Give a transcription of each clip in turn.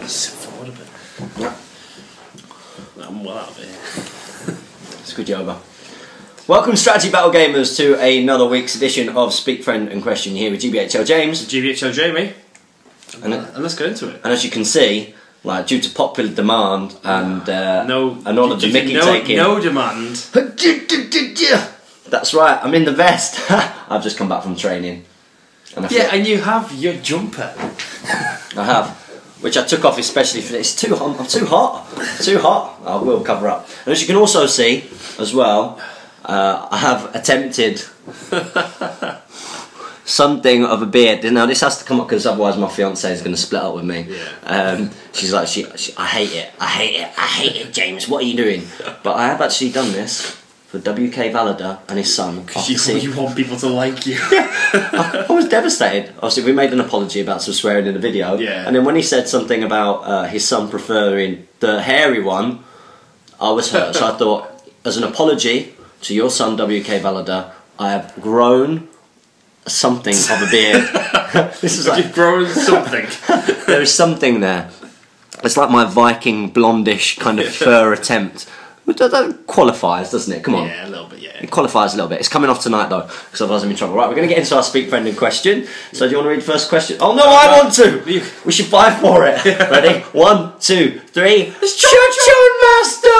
Sit forward a bit. Yeah. I'm well out of here. Scooch over. Welcome, Strategy Battle Gamers, to another week's edition of Speak Friend and Question here with GBHL James. GBHL Jamie. And let's get into it. And as you can see, like due to popular demand and all of the Mickey taking. No demand. That's right, I'm in the vest. I've just come back from training. And and you have your jumper. I have. Which I took off especially for this. Too hot. I'm too hot. Too hot. I will cover up. And as you can also see, as well, I have attempted something of a beard. Now this has to come up because otherwise my fiance is going to split up with me. Yeah. She's like, I hate it. I hate it. I hate it, James. What are you doing? But I have actually done this for WK Valada and his son. Because you want people to like you. I was devastated. Obviously, we made an apology about some swearing in the video. Yeah. And then when he said something about his son preferring the hairy one, I was hurt. So I thought, as an apology to your son, WK Valada, I have grown something of a beard. This is You've grown something. There is something there. It's like my Viking blondish kind of fur attempt. That qualifies, doesn't it? Come on. Yeah, a little bit, yeah. It qualifies a little bit. It's coming off tonight, though, because otherwise I'm in trouble. Right, we're going to get into our Speak Friend in question. So do you want to read the first question? Oh, no, I want to! We should fight for it. Ready? 1, 2, 3. It's Master!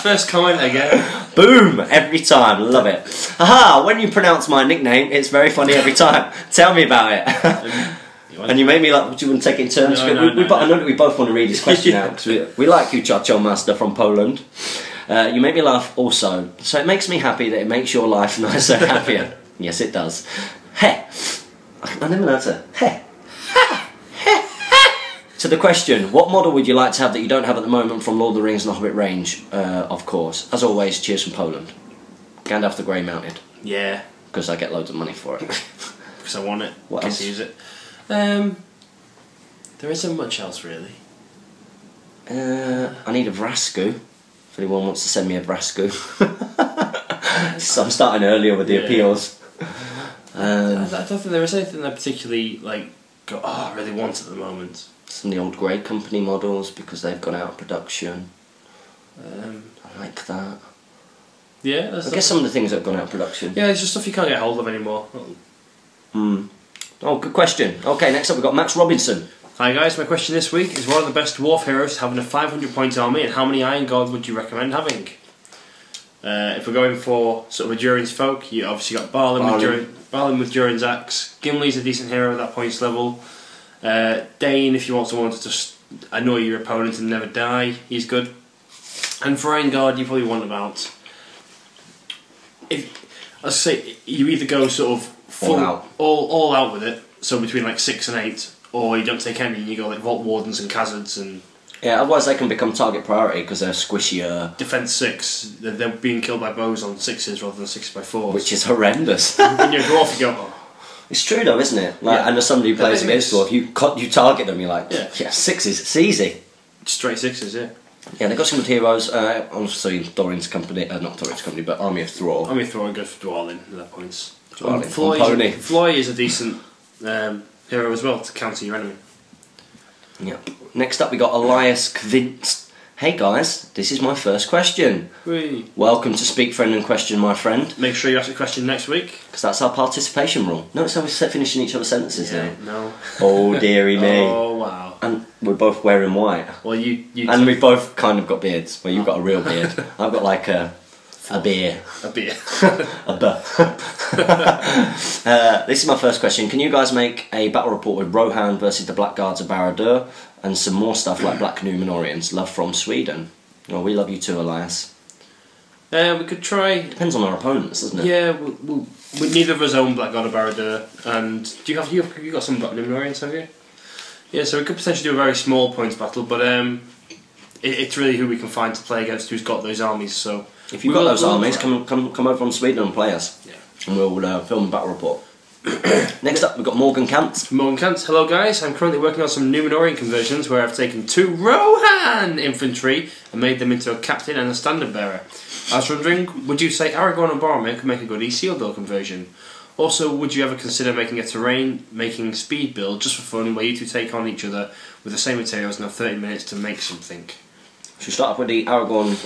First comment again. Boom! Every time. Love it. Haha, when you pronounce my nickname, it's very funny every time. Tell me about it. And you made me like, do you want to take it in turns? I know that we both want to read this question out, because we like you, Chacho Master from Poland. You make me laugh also, so it makes me happy that it makes your life nicer and happier. Yes, it does. Heh. I never know how to. Heh. To the question, what model would you like to have that you don't have at the moment from Lord of the Rings and the Hobbit range? Of course. As always, cheers from Poland. Gandalf the Grey mounted. Yeah. Because I get loads of money for it. Because I want it. What else? Use it. There isn't much else really. I need a Vrasku. If anyone wants to send me a Vrasku. So I'm starting earlier with the appeals. I don't think there is anything that I particularly I really want at the moment. Some of the old Grey Company models because they've gone out of production. I like that. Yeah, I guess some of the things that have gone out of production. Yeah, it's just stuff you can't get hold of anymore. Oh, good question. Okay, next up we've got Max Robinson. Hi guys, my question this week is what are the best dwarf heroes having a 500 point army and how many Iron Guards would you recommend having? If we're going for sort of a Durin's folk, you obviously got Balin with Durin's axe. Gimli's a decent hero at that points level. Dane, if you want someone to just annoy your opponent and never die, he's good. And for Iron Guard, you probably want about... I'd say you either go sort of all out with it, so between like 6 and 8, or you don't take any and you go like Vault Wardens and Khazards and... Yeah, otherwise they can become target priority because they're squishier. Defense 6, they're being killed by bows on 6s rather than 6x4s. Which is horrendous. When you're a dwarf you go, oh. It's true though, isn't it? Like, and as somebody who plays against dwarf, you target them, you're like, yeah 6s, it's easy. Straight 6s, yeah. Yeah, they've got some good heroes. Obviously, Thorin's company, not Thorin's company, but Army of Thrall. Army of Thrall, good for Dwalin at that point. Pony. Floy is a decent hero as well to counter your enemy. Yep. Next up, we got Elias Kvintz. Hey guys, this is my first question. Whee. Welcome to Speak Friend and Question, my friend. Make sure you ask a question next week. Because that's our participation rule. Notice how we're finishing each other's sentences now. No. Oh dearie me. Oh wow. And we're both wearing white. Well, you and we've both kind of got beards. Well, you've got a real beard. I've got like a beer. A beer. A buh. This is my first question. Can you guys make a battle report with Rohan versus the Blackguards of Barad-dûr and some more stuff like Black Numenorians? Love from Sweden. Oh, we love you too, Elias. We could try... Depends on our opponents, doesn't it? Yeah, we neither of us own Blackguard of Barad-dûr, and do you have you got some Black Numenorians, have you? Yeah, so we could potentially do a very small points battle, but it's really who we can find to play against who's got those armies. So if you've got those armies, come over from Sweden and play us. Yeah. And we'll film a battle report. Next up, we've got Morgan Kant. Morgan Kant, hello guys. I'm currently working on some Numenorian conversions where I've taken 2 Rohan infantry and made them into a captain and a standard bearer. I was wondering, would you say Aragorn and Boromir could make a good Isildur conversion? Also, would you ever consider making a terrain-making speed build just for fun, where you two take on each other with the same materials and have 30 minutes to make something? Should we start off with the Aragorn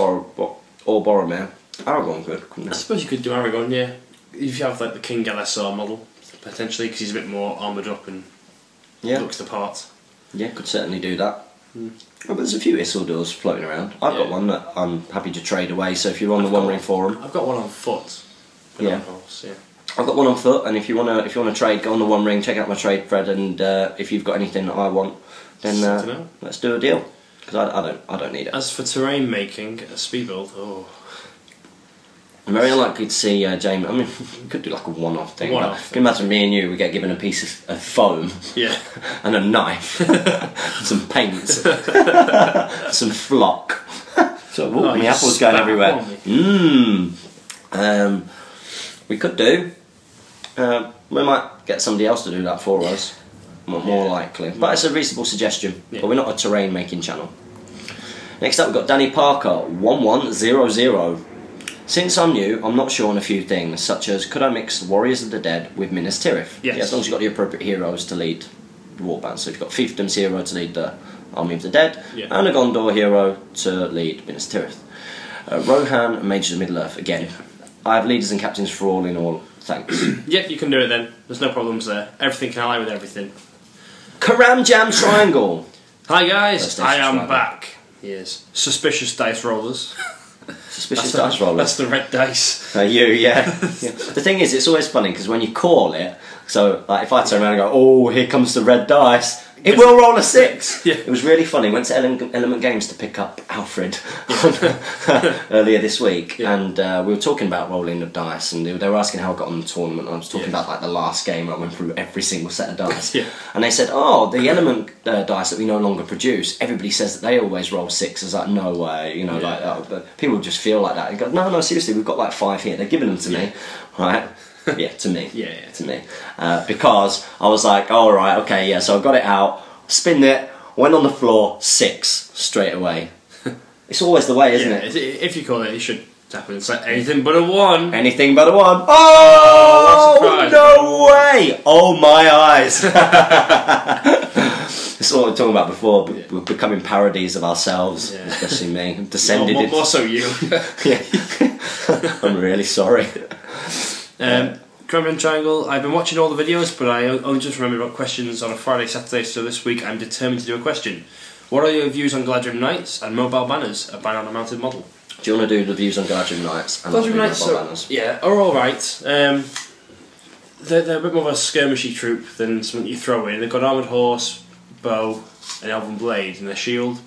or Boromir? Aragorn good, couldn't it? I suppose you could do Aragorn, yeah. If you have like the King LSR model, potentially, because he's a bit more armoured up and looks the part. Yeah, could certainly do that. Oh, but there's a few Isildurs floating around. I've got one that I'm happy to trade away, so if you're on the One Ring Forum... I've got one on foot. Yeah. On horse, yeah. I've got one on foot, and if you wanna trade, go on the One Ring, check out my trade thread, and if you've got anything that I want, then let's do a deal. Because I don't need it. As for terrain making, a speed build, I'm very unlikely to see Jamie. I mean, we could do like a one-off thing. You can imagine me and you, we get given a piece of foam, and a knife, and some paint, some flock. So my apple's going everywhere. We could do. We might get somebody else to do that for us. More likely, but it's a reasonable suggestion. But we're not a terrain making channel. Next up, we've got Danny Parker 1100. Since I'm new, I'm not sure on a few things, such as could I mix Warriors of the Dead with Minas Tirith? Yes. Yeah, as long as you've got the appropriate heroes to lead the warband. So if you've got Fiefdom's hero to lead the Army of the Dead, and a Gondor hero to lead Minas Tirith. Rohan and Mages of Middle-earth, again. I have leaders and captains for all in all, thanks. Yep, you can do it then. There's no problems there. Everything can ally with everything. Karam Jam Triangle. Hi guys, I am back. Yes. Suspicious dice rollers. Suspicious dice roller. That's the red dice. Yeah. The thing is, it's always funny because when you call it, so like if I turn around and go, oh, here comes the red dice, it will roll a 6. Yeah. It was really funny. Went to Element Games to pick up Alfred earlier this week, and we were talking about rolling the dice, and they were asking how I got on the tournament. I was talking about like the last game. I went through every single set of dice, and they said, "Oh, the Element dice that we no longer produce. Everybody says that they always roll 6." I was like, "No way," you know, but people just feel like that. And go, "No, seriously, we've got like 5 here. They're giving them to me, right?" To me. To me. Because I was like, all right, okay, so I got it out, spinned it, went on the floor, 6 straight away. It's always the way, isn't it? If you call it, it should happen. It's like anything but a 1. Anything but a 1. Oh, no way! Oh my eyes! It's what we were talking about before. We're becoming parodies of ourselves, especially me. Descended. More so you. I'm really sorry. Kremlin Triangle, I've been watching all the videos, but I only just remember about questions on a Friday, Saturday, so this week I'm determined to do a question. What are your views on Galadrim Knights and mobile banners, a ban on a mounted model? Do you want to do the views on Galadrim Knights and Galadrim Knights mobile banners? Are alright. They're a bit more of a skirmishy troop than something you throw in. They've got armoured horse, bow, and elven blade, and their shield.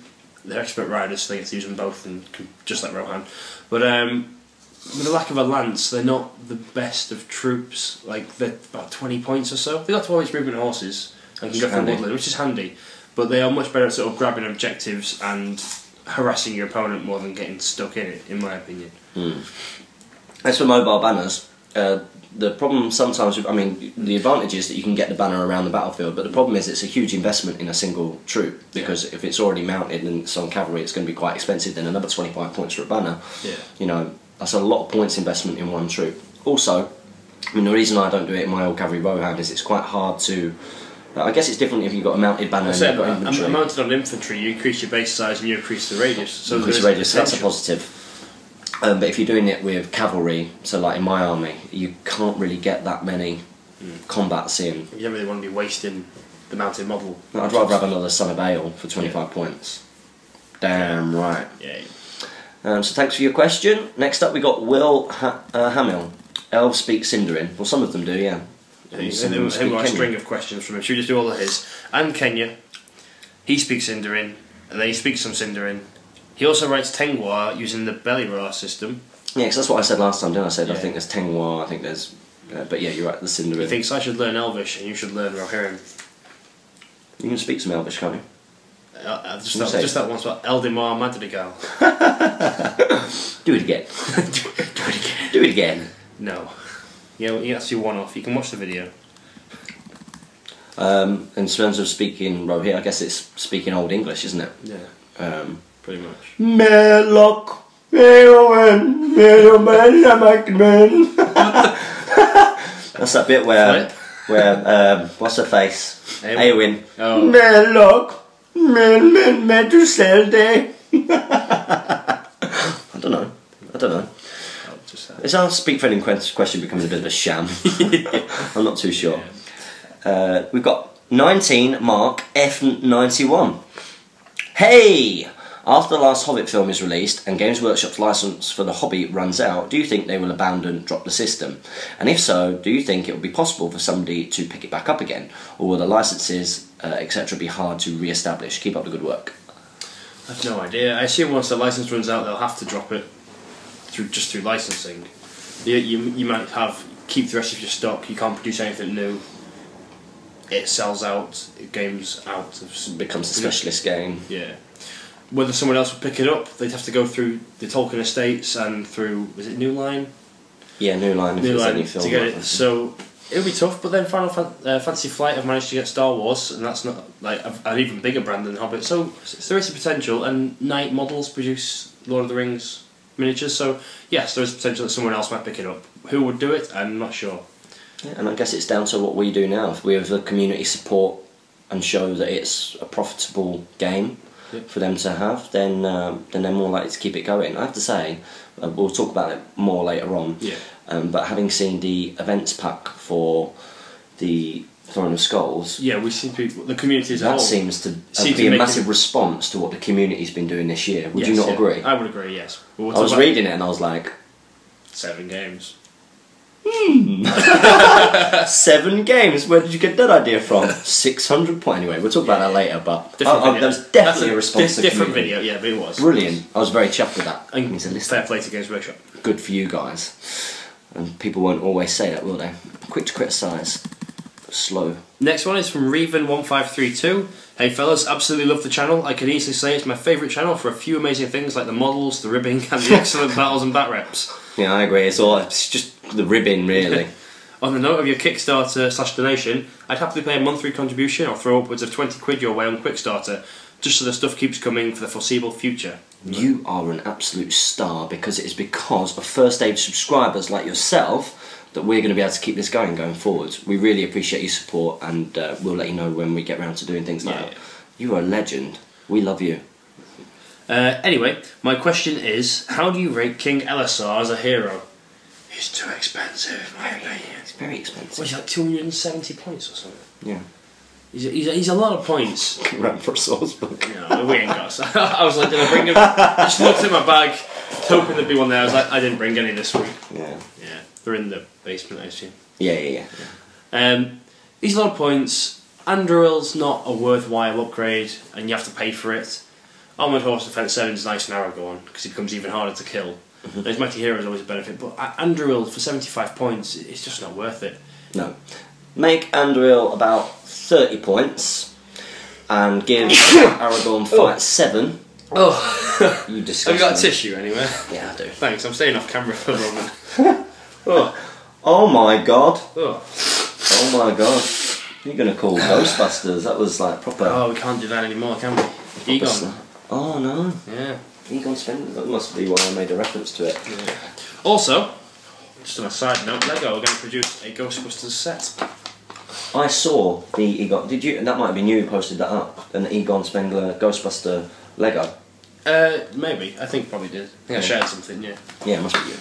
They're expert riders, so they get to use them both, and just like Rohan. But with the lack of a lance, they're not the best of troops. Like, they're about 20 points or so. They've got 12 movement horses and can go through woodland, which is handy. But they are much better at sort of grabbing objectives and harassing your opponent more than getting stuck in it, in my opinion. As for mobile banners, the problem sometimes, the advantage is that you can get the banner around the battlefield, but the problem is it's a huge investment in a single troop, because if it's already mounted and it's on cavalry, it's going to be quite expensive. Then another 25 points for a banner. You know, that's a lot of points investment in one troop. Also, the reason I don't do it in my old cavalry Rohan is it's quite hard to... I guess it's different if you've got a mounted banner and you've got infantry. Mounted on infantry, you increase your base size and you increase the radius. So increase the radius, so that's a positive. But if you're doing it with cavalry, so like in my army, you can't really get that many combats in. You don't really want to be wasting the mounted model. No, I'd rather have another Son of Ale for 25 points. Damn right. So thanks for your question. Next up we got Will Hamill. Elves speak Sindarin. Well, some of them do, yeah. Him got a string of questions from him. Should we just do all of his? And Kenya. He speaks Sindarin, and then he speaks some Sindarin. He also writes Tengwa using the Bellyra system. Yeah, because that's what I said last time, didn't I? I said I think there's Tengwa, I think there's... but yeah, you're right, the Sindarin. He thinks I should learn Elvish and you should learn Rohirrim. You can speak some Elvish, can't you? Just that once, but Eldimar Madrigal. Do it again. Do it again. No. You have to do one off. You can watch the video. In terms of speaking Rohirrim, I guess it's speaking Old English, isn't it? Yeah. Pretty much. Melok. That's that bit where what's her face? Eowyn. Oh. Melloc, Meduselde. I don't know. It's our speak for any question becomes a bit of a sham. I'm not too sure. Yeah. We've got 19 Mark F91. Hey! After the last Hobbit film is released and Games Workshop's licence for the Hobbit runs out, do you think they will drop the system? And if so, do you think it will be possible for somebody to pick it back up again? Or will the licences, etc. be hard to re-establish? Keep up the good work. I have no idea. I assume once the licence runs out, they'll have to drop it through licensing. You might keep the rest of your stock. You can't produce anything new. It sells out. Games out. Becomes a specialist game. Yeah. Whether someone else would pick it up, they'd have to go through the Tolkien estates and through, was it New Line? Yeah, New Line. New Line to get it. So it would be tough. But then Final Fantasy Flight have managed to get Star Wars, and that's not like an even bigger brand than Hobbit. So there is a potential, and Night Models produce Lord of the Rings miniatures. So yes, there is potential that someone else might pick it up. Who would do it? I'm not sure. Yeah, and I guess it's down to what we do now. If we have the community support and show that it's a profitable game for them to have, then they're more likely to keep it going. I have to say, we'll talk about it more later on. Yeah. But having seen the events pack for the Throne of Skulls, yeah, we seem to be, the community as a whole. That seems to be a massive response to what the community's been doing this year. Would you not agree? I would agree. Yes. I was reading it and I was like, 7 games. 7 games. Where did you get that idea from? 600 points. Anyway, we'll talk about that later. But there was definitely a response. Different video, yeah, but it was brilliant. I was very chuffed with that. And fair play to Games Workshop. Good for you guys. And people won't always say that, will they? Quick to criticise, slow. Next one is from Reven1532. Hey fellas, absolutely love the channel. I could easily say it's my favourite channel for a few amazing things like the models, the ribbing, and the excellent battles and bat reps. Yeah, I agree. It's just the ribbing, really. On the note of your Kickstarter/donation, I'd happily pay a monthly contribution or throw upwards of 20 quid your way on Quickstarter, just so the stuff keeps coming for the foreseeable future. You are an absolute star, because it is because of First Aid subscribers like yourself that we're going to be able to keep this going forward. We really appreciate your support, and we'll let you know when we get around to doing things like that. You are a legend. We love you. Anyway, my question is, how do you rate King Elisar as a hero? He's too expensive, in my opinion. It's very expensive. What, he's like 270 points or something? Yeah. He's a lot of points. Ran for a source book. No, we ain't got. I was like, did I bring him? I just looked in my bag, hoping there'd be one there. I was like, I didn't bring any this week. Yeah. Yeah, they're in the basement, I assume. Yeah. He's a lot of points. Andurill's not a worthwhile upgrade, and you have to pay for it. Armoured Horse Defence 7 is nice and Aragorn, because he becomes even harder to kill. And his Mighty Hero is always a benefit, but Andurill for 75 points, it's just not worth it. No. Make Andurill about 30 points, and give Aragorn Fight 7. Oh, you disgusting. Have you got a tissue anywhere? Yeah, I do. Thanks, I'm staying off camera for the moment. Oh my god. Oh my god. You're going to call Ghostbusters. That was like proper... Oh, we can't do that anymore, can we? Egon. Oh no. Yeah. Egon Spengler. That must be why I made a reference to it. Yeah. Also, just on a side note, Lego are going to produce a Ghostbusters set. I saw the Egon... Did you... That might have been you who posted that up. An Egon Spengler Ghostbuster Lego. Maybe. I think probably did. I think I shared something, yeah. Yeah, it must be you.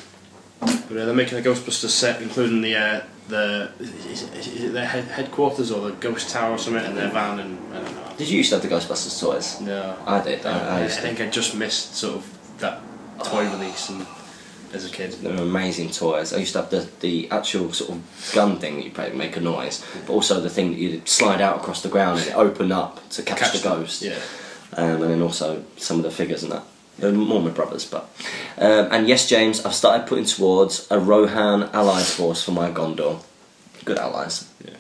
But they're making a Ghostbusters set, including is it their headquarters or the ghost tower or something, and their van, and I don't know. Did you used to have the Ghostbusters toys? No. I did. I think I just missed sort of that toy release as a kid. They were amazing toys. I used to have the actual sort of gun thing that you probably make a noise, but also the thing that you'd slide out across the ground and it opened up to catch the ghost. Yeah. And then also some of the figures and that. They're more my brothers, but... and yes, James, I've started putting towards a Rohan allied force for my Gondor. Good allies. Yeah.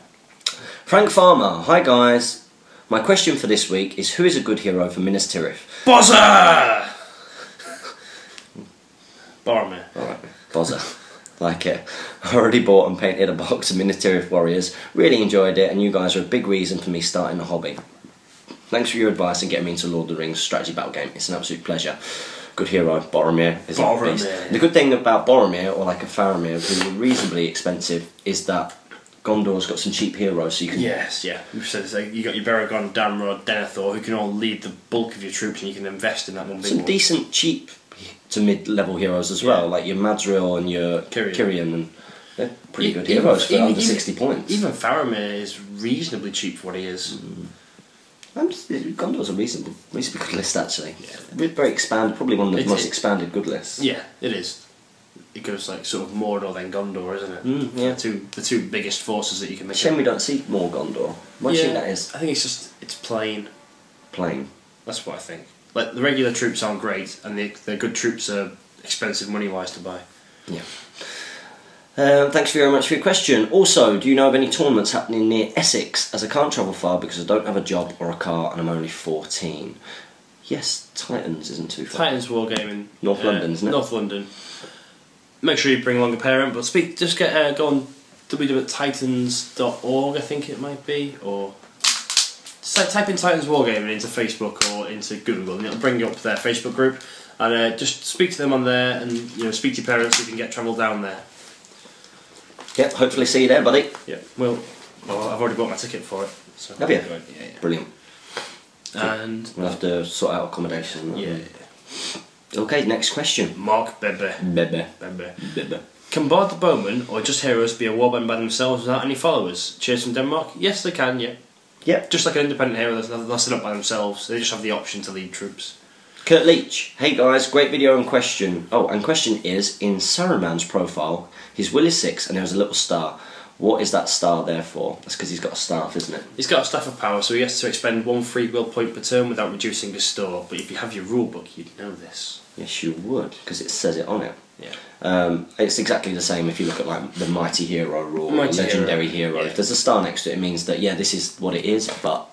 Frank Farmer, hi guys. My question for this week is, who is a good hero for Minas Tirith? Bozza! Boromir. Alright, Bozza. Like it. I already bought and painted a box of Minas Tirith Warriors. Really enjoyed it, and you guys are a big reason for me starting the hobby. Thanks for your advice and getting me into Lord of the Rings strategy battle game. It's an absolute pleasure. Good hero, Boromir is a beast. The good thing about Boromir, or like a Faramir, who are reasonably expensive, is that Gondor's got some cheap heroes, so you can... Yes, yeah. So you got your Baragon, Damrod, Denethor, who can all lead the bulk of your troops, and you can invest in that one big some one. decent, cheap to mid-level heroes as well, like your Madriel and your Kyrian, and they're pretty good heroes for under 60 points. Even Faramir is reasonably cheap for what he is. Gondor's a reasonably good list, actually. Yeah. Very expanded, probably one of the most expanded good lists. Yeah, it is. It goes like sort of Mordor then Gondor, isn't it? Yeah. The two biggest forces that you can make. Shame we don't see more Gondor. What do you think that is? I think it's plain. Plain. That's what I think. Like the regular troops aren't great, and the good troops are expensive money-wise to buy. Yeah. Thanks very much for your question. Also, do you know of any tournaments happening near Essex, as I can't travel far because I don't have a job or a car and I'm only 14? Yes, Titans isn't too far. Titans Wargaming. North London, isn't it? North London. Make sure you bring along a parent, but go on www.titans.org, I think it might be, or type in Titans Wargaming into Facebook or into Google, and it'll bring you up to their Facebook group, and just speak to them on there, and speak to your parents so you can get travel down there. Yep, hopefully see you there, buddy. Yeah, well, I've already bought my ticket for it. So have you? Yeah. Brilliant. And we'll have to sort out accommodation. Yeah. Okay, next question. Mark Bebe. Can Bard the Bowman or just heroes be a warband by themselves without any followers? Cheers from Denmark. Yes, they can. Yeah. Yep. Just like an independent hero, they're set up by themselves. They just have the option to lead troops. Kurt Leach. Hey guys, great video and question. Oh, and question is, in Saruman's profile, his will is 6 and there was a little star. What is that star there for? That's because he's got a staff, isn't it? He's got a staff of power, so he has to expend 1 free will point per turn without reducing his store. But if you have your rulebook, you'd know this. Yes, you would, because it says it on it. Yeah. It's exactly the same if you look at like the Mighty Hero rule, or Legendary Hero. Yeah. If there's a star next to it, it means that, yeah, this is what it is, but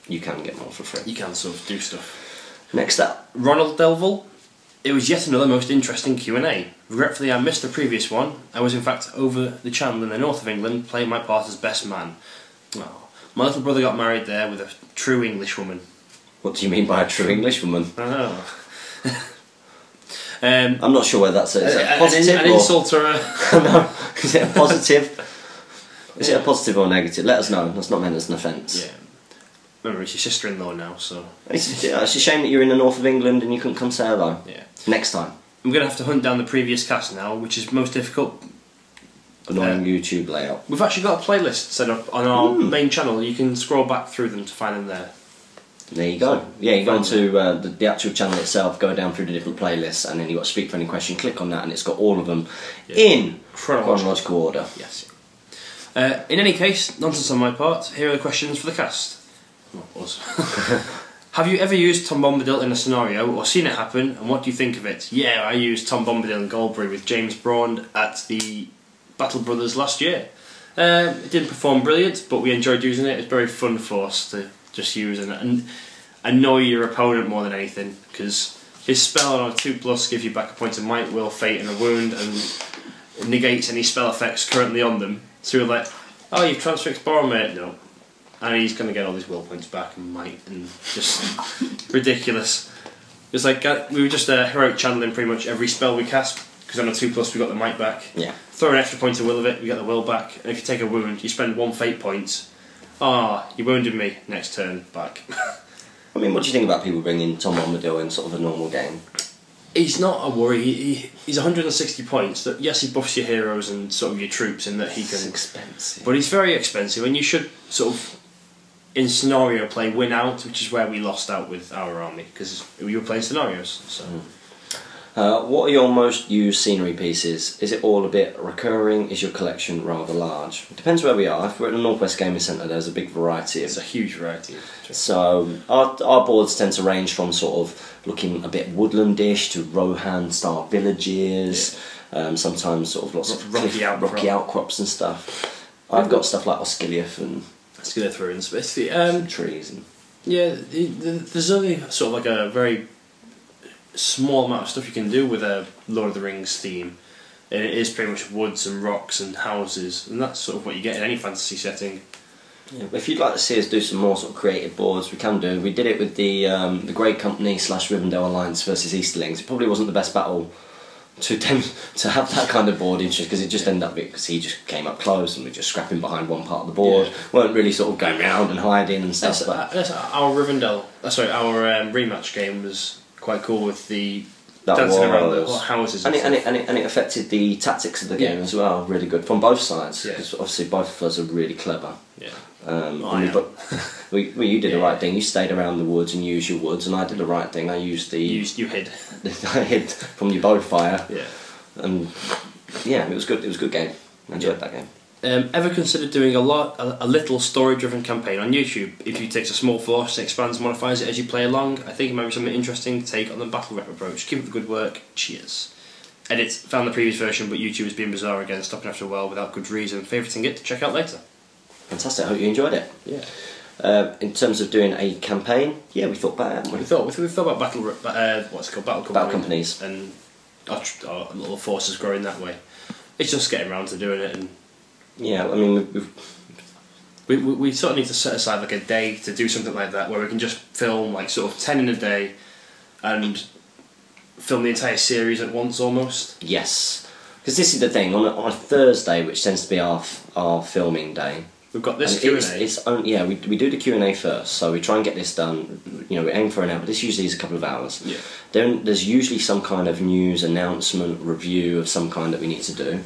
you can get more for free. You can sort of do stuff. Next up. Ronald Delville. It was yet another most interesting Q&A. Regretfully, I missed the previous one. I was in fact over the channel in the north of England playing my part as best man. Oh, my little brother got married there with a true English woman. What do you mean by a true English woman? I don't know. I'm not sure whether that's a positive an insult or a... No. Is it a positive? Is it a positive or negative? Let us know. That's not meant as an offence. Yeah. Remember, it's your sister-in-law now, so... It's a shame that you're in the north of England and you couldn't come say hello. Yeah. Next time. I'm going to have to hunt down the previous cast now, which is most difficult. Annoying YouTube layout. We've actually got a playlist set up on our main channel. You can scroll back through them to find them there. There you go. Yeah, you go onto the actual channel itself, go down through the different playlists, and then you've got Speak for Any Question, click on that, and it's got all of them in chronological order. Yes. In any case, nonsense on my part, here are the questions for the cast. Have you ever used Tom Bombadil in a scenario or seen it happen, and what do you think of it? Yeah, I used Tom Bombadil in Goldberry with James Braun at the Battle Brothers last year. It didn't perform brilliant, but we enjoyed using it. It's very fun for us to just use and annoy your opponent more than anything, because his spell on a 2+ gives you back a point of might, will, fate and a wound, and negates any spell effects currently on them. So you're like, oh, you've transfixed Boromir? No. And he's going to get all his will points back and might, and just ridiculous. It's like we were just heroic channeling pretty much every spell we cast, because on a 2+ we got the might back. Yeah. Throw an extra point of will of it, we get the will back. And if you take a wound, you spend 1 fate point. Ah, you wounded me. Next turn, back. I mean, what do you think about people bringing Tom Bombadil in sort of a normal game? He's not a worry. He's 160 points. That yes, he buffs your heroes and sort of your troops in that he can. It's expensive. But he's very expensive, and you should sort of, in scenario play, win out, which is where we lost out with our army, because we were playing scenarios. So. What are your most used scenery pieces? Is it all a bit recurring? Is your collection rather large? It depends where we are. If we're at the Northwest Gaming Centre, there's a big variety. It's a huge variety. So our boards tend to range from sort of looking a bit woodlandish to Rohan-style villages. Yeah. Sometimes sort of lots of rocky outcrops and stuff. I've got stuff like Osgiliath and Osgiliath ruins, basically. Trees and there's only sort of like a very small amount of stuff you can do with a Lord of the Rings theme, and it is pretty much woods and rocks and houses, and that's sort of what you get in any fantasy setting. Yeah, but if you'd like to see us do some more sort of creative boards, we can do. We did it with the Grey Company / Rivendell Alliance versus Easterlings. It probably wasn't the best battle to have that kind of board interest, because it just ended up because he just came up close and we were just scrapping behind one part of the board, weren't really sort of going round and hiding and stuff. Our rematch game was quite cool with the dancing around the houses and it affected the tactics of the game as well, really good from both sides, because obviously both of us are really clever. You did the right thing. You stayed around the woods and used your woods, and I did the right thing. I used you hid. I hid from your bow fire. And it was good. It was a good game. I enjoyed that game. Ever considered doing a little story-driven campaign on YouTube? If you take a small force and expands and modifies it as you play along, I think it might be something interesting to take on the battle rep approach. Keep up the good work. Cheers. Edit found the previous version, but YouTube is being bizarre again, stopping after a while without good reason. Favoriting it to check out later. Fantastic. I hope you enjoyed it. In terms of doing a campaign, we thought about it, haven't we? We thought about battle companies, and our little forces growing that way. It's just getting around to doing it, and I mean, we sort of need to set aside like a day to do something like that, where we can just film like sort of 10 in a day, and film the entire series at once almost. Yes, because this is the thing, on a Thursday, which tends to be our filming day. We've got this Q&A. We do the Q&A first, so we try and get this done. We aim for an hour, but this usually is a couple of hours. Then there's usually some kind of news announcement, review of some kind that we need to do.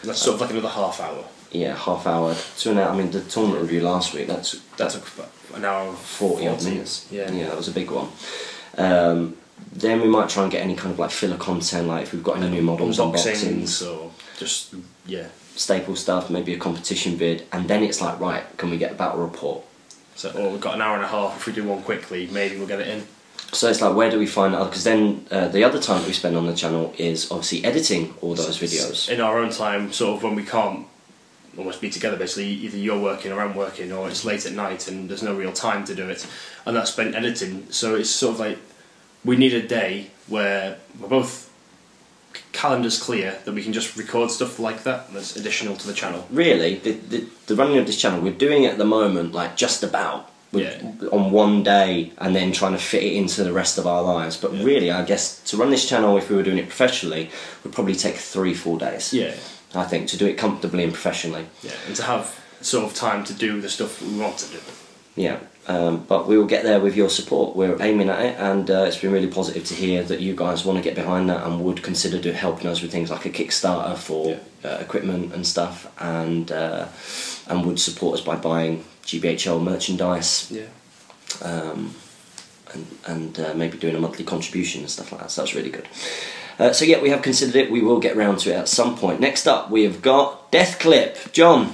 That's sort of like another half hour. Half hour to an hour. I mean, the tournament review last week, that took an hour and 40 minutes. That was a big one. Then we might try and get any kind of like filler content, like if we've got any new models, unboxings, or just staple stuff, maybe a competition vid, and then it's like, right, can we get a battle report? Or we've got an hour and a half. If we do one quickly, maybe we'll get it in. So it's like, where do we find that? Because then the other time that we spend on the channel is obviously editing all those videos in our own time, sort of when we can't almost be together. Basically, either you're working or I'm working, or it's late at night and there's no real time to do it, and that's spent editing. So it's sort of like we need a day where we're both calendars clear, that we can just record stuff like that that's additional to the channel. Really, the running of this channel, we're doing it at the moment like just about on one day, and then trying to fit it into the rest of our lives. But really, I guess to run this channel, if we were doing it professionally, would probably take 3-4 days. I think, to do it comfortably and professionally. And to have sort of time to do the stuff we want to do. But we will get there with your support. We're aiming at it, and it's been really positive to hear that you guys want to get behind that and would consider helping us with things like a Kickstarter for equipment and stuff, and would support us by buying GBHL merchandise, and maybe doing a monthly contribution and stuff like that. So that's really good. So we have considered it. We will get round to it at some point. Next up, we have got Death Clip. John,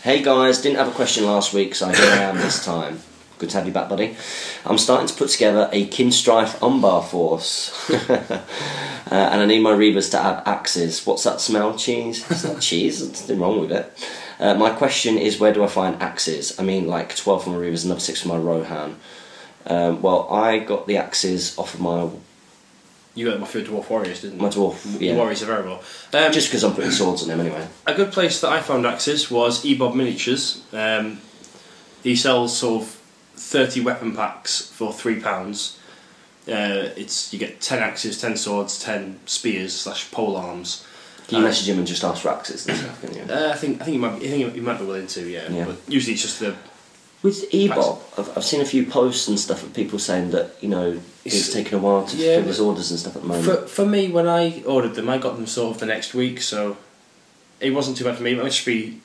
hey guys, didn't have a question last week, so here I am this time. Good to have you back, buddy. I'm starting to put together a Kinstrife Umbar force. And I need my Reavers to add axes. What's that smell? Cheese? It's not cheese, there's nothing wrong with it. My question is, where do I find axes? I mean, like 12 for my Reavers, another 6 for my Rohan. Well, I got the axes off of my... You got them off your Dwarf Warriors, didn't you? My Dwarf, The Warriors are very well. Just because I'm putting swords on them anyway. A good place that I found axes was eBob Miniatures. He sells sort of 30 weapon packs for £3. You get 10 axes, 10 swords, 10 spears / pole arms. Can you message him and just ask for axes and stuff, can you? I think you might be willing to, But usually it's just the... With eBob, I've seen a few posts and stuff of people saying that, it's taken a while to fill his orders and stuff at the moment. For me, when I ordered them, I got them sort of the next week, so it wasn't too bad for me. It might just be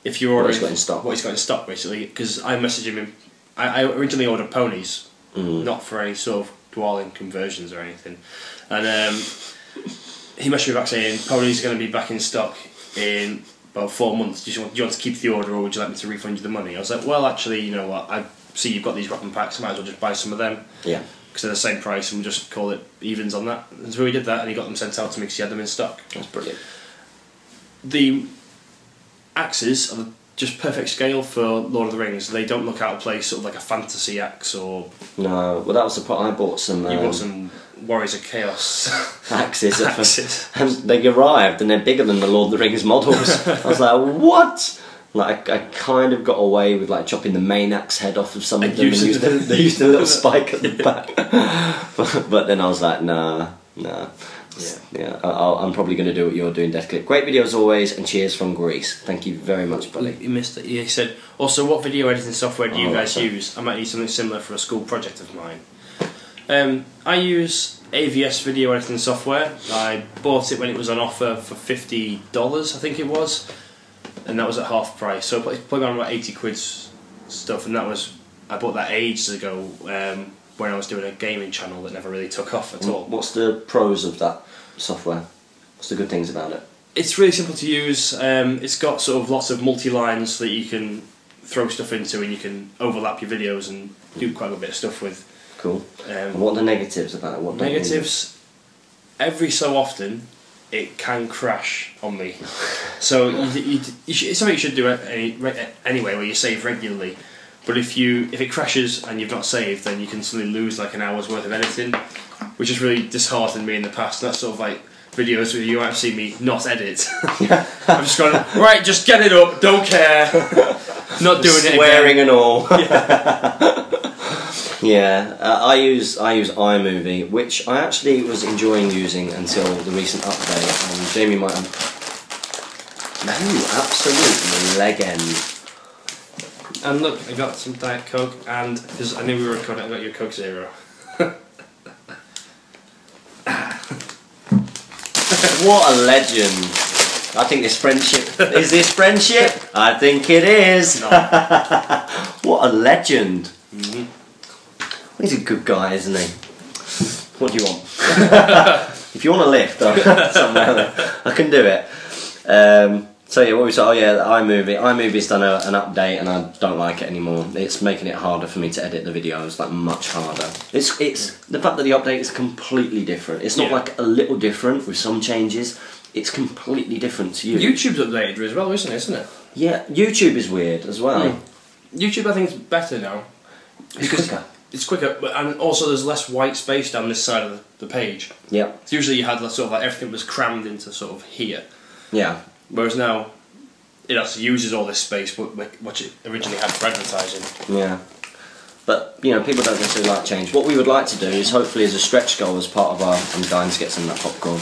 if you're ordering what he's got in stock, basically, because I messaged him. I originally ordered ponies, not for any sort of dwelling conversions or anything, and he messaged me back saying ponies are going to be back in stock in about 4 months. Do you want to keep the order, or would you like me to refund you the money? I was like, well, actually, you know what? I see you've got these weapon packs. I might as well just buy some of them. Yeah. Because they're the same price, and we'll just call it evens on that. And so he did that, and he got them sent out to me because he had them in stock. That's brilliant. The axes are just perfect scale for Lord of the Rings. They don't look out of place, sort of like a fantasy axe or... No, well that was the part I bought some... You bought some Warriors of Chaos axes. And they arrived and they're bigger than the Lord of the Rings models. I was like, what? Like I kind of got away with like chopping the main axe head off of some of them and used a little spike at the back. But then I was like, nah. Yeah. I'm probably going to do what you're doing, Deathclip. Great video as always, and cheers from Greece. Thank you very much, buddy. You missed it. He said, also, what video editing software do you guys use? I might need something similar for a school project of mine. I use AVS video editing software. I bought it when it was on offer for $50, I think it was, and that was at half price. So I plugged on about 80 quid stuff, and I bought that ages ago when I was doing a gaming channel that never really took off at all. What's the pros of that software? What's the good things about it? It's really simple to use. It's got sort of lots of multi-lines that you can throw stuff into, and you can overlap your videos and do quite a bit of stuff with. Cool. And what are the negatives about it? What negatives? Every so often, it can crash on me. So it's something you should do anyway, where you save regularly. But if it crashes and you've not saved, then you can suddenly lose like an hour's worth of editing, which has really disheartened me in the past. That's sort of like videos where you might have seen me not edit. I'm just going, right, just get it up, don't care, not doing it again. Swearing and all. Yeah, I use iMovie, which I actually was enjoying using until the recent update. And Jamie might have. No, absolute legend. And look, I got some Diet Coke, and because I knew we were recording, I got you a Coke Zero. What a legend! I think this friendship is this friendship. I think it is. No. What a legend! He's a good guy, isn't he? What do you want? If you want a lift, somewhere I can do it. So yeah, what we said? Oh yeah, iMovie. iMovie's done an update, and I don't like it anymore. It's making it harder for me to edit the videos, like much harder. It's the fact that the update is completely different. It's not like a little different with some changes. It's completely different to you. YouTube's updated as well, isn't it? Yeah, YouTube is weird as well. YouTube, I think, is better now. It's quicker. It's quicker, and also there's less white space down this side of the page. Yeah. So usually you had sort of like everything was crammed into sort of here. Yeah. Whereas now, it actually uses all this space, which it originally had for advertising. Yeah. But, you know, people don't necessarily like change. What we would like to do is, hopefully, as a stretch goal, as part of our... I'm dying to get some of that popcorn.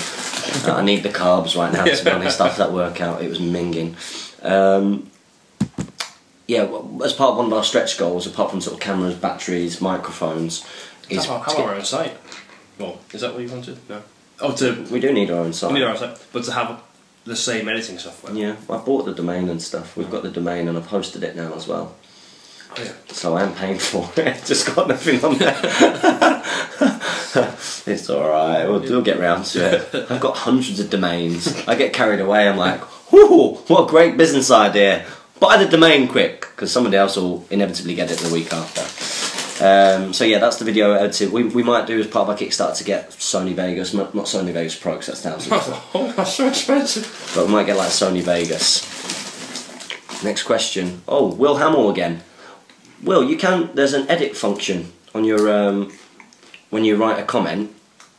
I need the carbs right now, to be honest. After that workout, it was minging. Yeah, well, as part of one of our stretch goals, apart from sort of cameras, batteries, microphones... is how our own site? Well, is that what you wanted? No. We do need our own site. We need our own site, but to have the same editing software. Yeah, I bought the domain and stuff. We've got the domain and I've hosted it now as well. Oh, yeah. So I am paying for it. Just got nothing on there. It's alright, we'll get round to it. I've got hundreds of domains. I get carried away, I'm like, whoo, what a great business idea. Buy the domain quick, because somebody else will inevitably get it the week after. So yeah, that's the video edited. We might do as part of our Kickstarter to get Sony Vegas, not Sony Vegas Pro, because that's thousands. Oh, that's so expensive. But we might get like Sony Vegas. Next question. Oh, Will Hamill again. Will, there's an edit function on your, when you write a comment,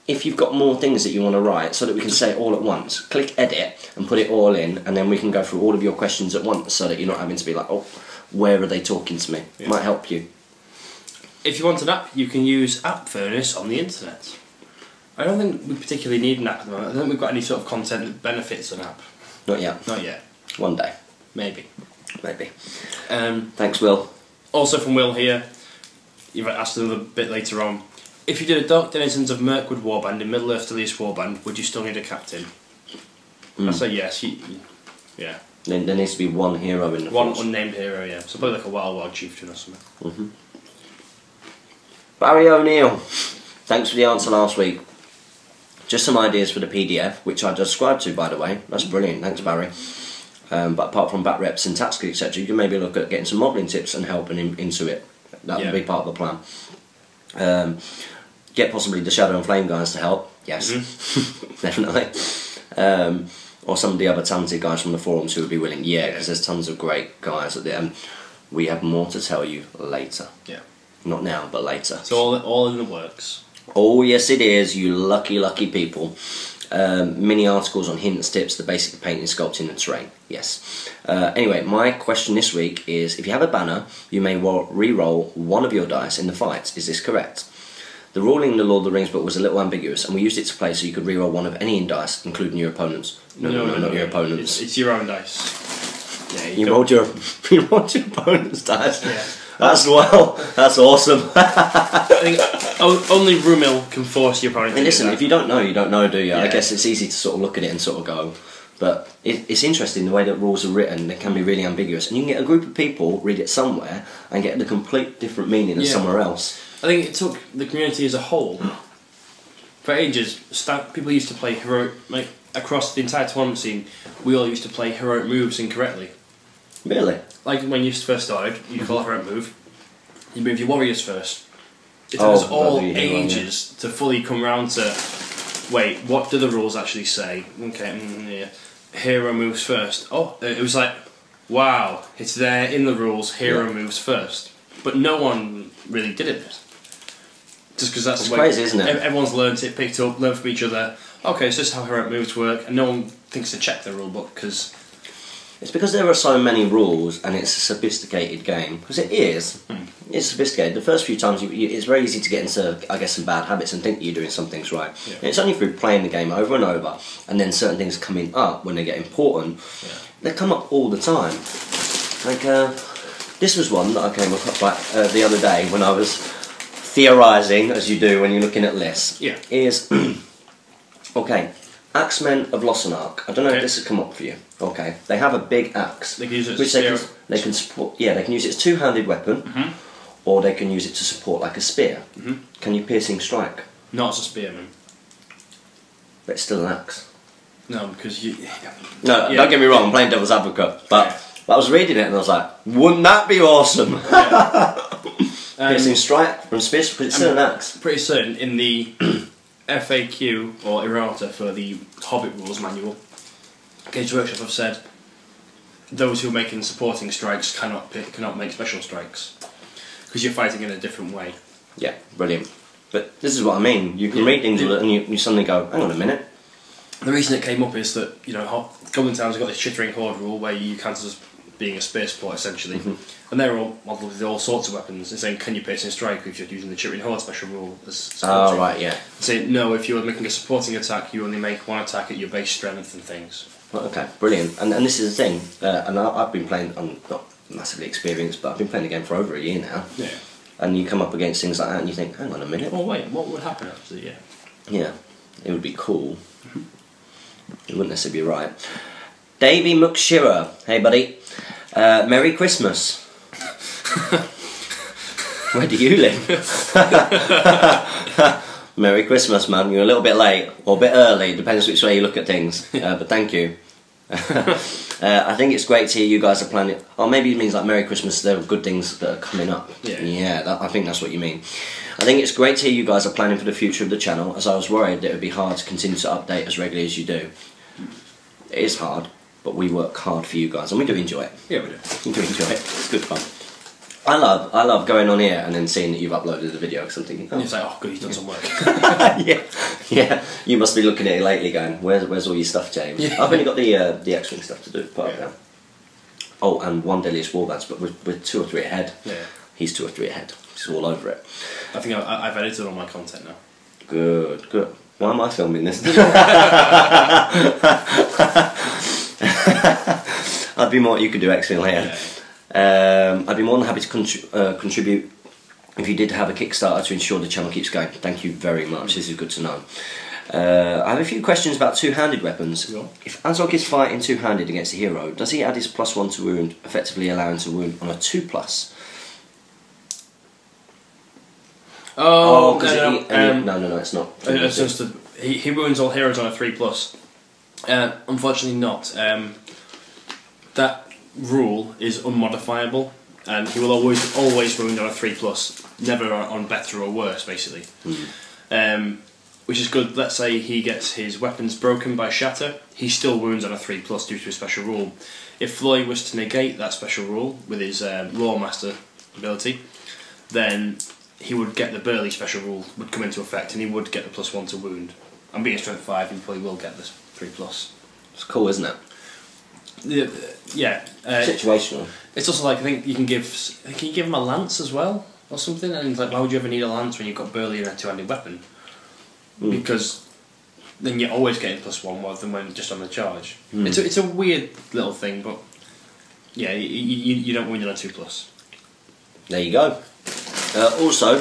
if you've got more things that you want to write, so that we can say it all at once. Click edit and put it all in, and then we can go through all of your questions at once, so that you're not having to be like, oh, where are they talking to me? Yeah. It might help you. If you want an app, you can use App Furnace on the internet. I don't think we particularly need an app at the moment. I don't think we've got any sort of content that benefits an app. Not yet. Not yet. One day. Maybe. Maybe. Thanks, Will. Also from Will here, you've asked a little bit later on, if you did a Dark Denizens of Mirkwood warband in Middle-earth to Least warband, would you still need a captain? I say yes. Yeah. There needs to be one hero in the One force. unnamed hero, yeah. So probably like a Wild chieftain or something. Barry O'Neill, thanks for the answer last week. Just some ideas for the PDF, which I just subscribed to, by the way. That's brilliant, thanks Barry. But apart from back reps and tactical, etc., you can maybe look at getting some modelling tips and helping him into it. That would be part of the plan. Get possibly the Shadow and Flame guys to help. Yes, definitely. Or some of the other talented guys from the forums who would be willing. Yeah, because there's tons of great guys at the end. We have more to tell you later. Yeah. Not now, but later. It's all in the works. Oh yes it is, you lucky, lucky people. Mini articles on hints, tips, the basic painting, sculpting and terrain. Yes. Anyway, my question this week is, if you have a banner, you may re-roll one of your dice in the fight. Is this correct? The ruling in the Lord of the Rings book was a little ambiguous, and we used it to play so you could reroll one of any dice, including your opponents. No, not your opponents. It's your own dice. Yeah, you rolled your opponent's dice. Yeah. That's awesome. I think only Rumil can force your opponent. And listen, if you don't know, you don't know, do you? Yeah. I guess it's easy to sort of look at it and sort of go, but it's interesting the way that rules are written. They can be really ambiguous, and you can get a group of people read it somewhere and get a complete different meaning than somewhere else. I think it took the community as a whole for ages. People used to play heroic, like across the entire tournament scene. We all used to play heroic moves incorrectly. Really? Like when you first started, you call a heroic move. You move your warriors first. It took us all ages to fully come round to. Wait, what do the rules actually say? Okay, hero moves first. Oh, it was like, wow, it's there in the rules. Hero moves first, but no one really did it. Just because that's crazy, isn't it? Everyone's learned it, picked up, learned from each other. Okay, so this is how heroic moves work, and no one thinks to check the rule book because. It's because there are so many rules and it's a sophisticated game. Because it is. It's sophisticated. The first few times, it's very easy to get into, I guess, some bad habits and think that you're doing some things right. Yeah. And it's only through playing the game over and over and then certain things coming up when they get important. Yeah. They come up all the time. Like, this was one that I came up the other day when I was theorising, as you do when you're looking at lists. Yeah. Is, okay, Axemen of Lossenark. I don't know if this has come up for you. Okay, they have a big axe, they can use it which they can support. Yeah, they can use it as a two-handed weapon, or they can use it to support like a spear. Can you piercing strike? Not as a spearman. But it's still an axe. No, because you. No, don't get me wrong. I'm playing devil's advocate, but I was reading it and I was like, wouldn't that be awesome? Piercing strike from spear, because it's still an axe. Pretty certain in the FAQ or errata for the Hobbit rules manual. Games Workshop have said those who are making supporting strikes cannot make special strikes because you're fighting in a different way. Yeah, brilliant. But this is what I mean. You can read things and you suddenly go, hang on a minute. The reason it came up is that Goblin Town's got this Chittering Horde rule where you count as being a spear support essentially, and they're all modelled with all sorts of weapons. They're saying, can you pierce and strike if you're using the Chittering Horde special rule as supporting? Oh right, yeah. Saying no, if you're making a supporting attack, you only make one attack at your base strength and things. Okay, brilliant. And this is the thing, and I've been playing, I'm not massively experienced, but I've been playing the game for over a year now. Yeah. And you come up against things like that and you think, hang on a minute. Oh wait, what would happen after the year? Yeah, it would be cool. It wouldn't necessarily be right. Davey McShearer, hey buddy. Merry Christmas. Where do you live? Merry Christmas, man. You're a little bit late or a bit early, depends which way you look at things. But thank you. I think it's great to hear you guys are planning. Or maybe it means like Merry Christmas. There are good things that are coming up. Yeah. I think that's what you mean. I think it's great to hear you guys are planning for the future of the channel, as I was worried that it would be hard to continue to update as regularly as you do. It is hard, but we work hard for you guys, and we do enjoy it. Yeah, we do. We do enjoy it. It's good fun. I love going on here and then seeing that you've uploaded the video because I'm thinking, and you say, oh good, he's done some work. yeah. You must be looking at it lately, going, where's all your stuff, James? Yeah. I've only got the X-wing stuff to do. Part of now. Oh, and one Deadliest Warbands, but we're 2 or 3 ahead. Yeah. He's 2 or 3 ahead. He's all over it. I think I've edited all my content now. Good. Why am I filming this? I'd be more. You could do X-wing later. Yeah. I'd be more than happy to contribute if you did have a Kickstarter to ensure the channel keeps going. Thank you very much. This is good to know. I have a few questions about two-handed weapons. Yeah. If Azog is fighting two-handed against a hero, does he add his +1 to wound, effectively allowing to wound on a 2+? No, it's not. It's just he wounds all heroes on a 3+. Unfortunately not. That rule is unmodifiable, and he will always wound on a 3+, never on better or worse, basically. Which is good. Let's say he gets his weapons broken by shatter, he still wounds on a 3+ due to a special rule. If Floyd was to negate that special rule with his Lore Master ability, then he would get the Burley special rule would come into effect, and he would get the +1 to wound. And being strength 5, he probably will get this 3+. It's cool, isn't it? Yeah. Situational. It's also like, I think you can give him a lance as well. or something. And like, why would you ever need a lance when you've got Burley and a two-handed weapon? Because then you're always getting +1 rather than when just on the charge. It's a weird little thing, but yeah, you don't win on a 2+. There you go. Also,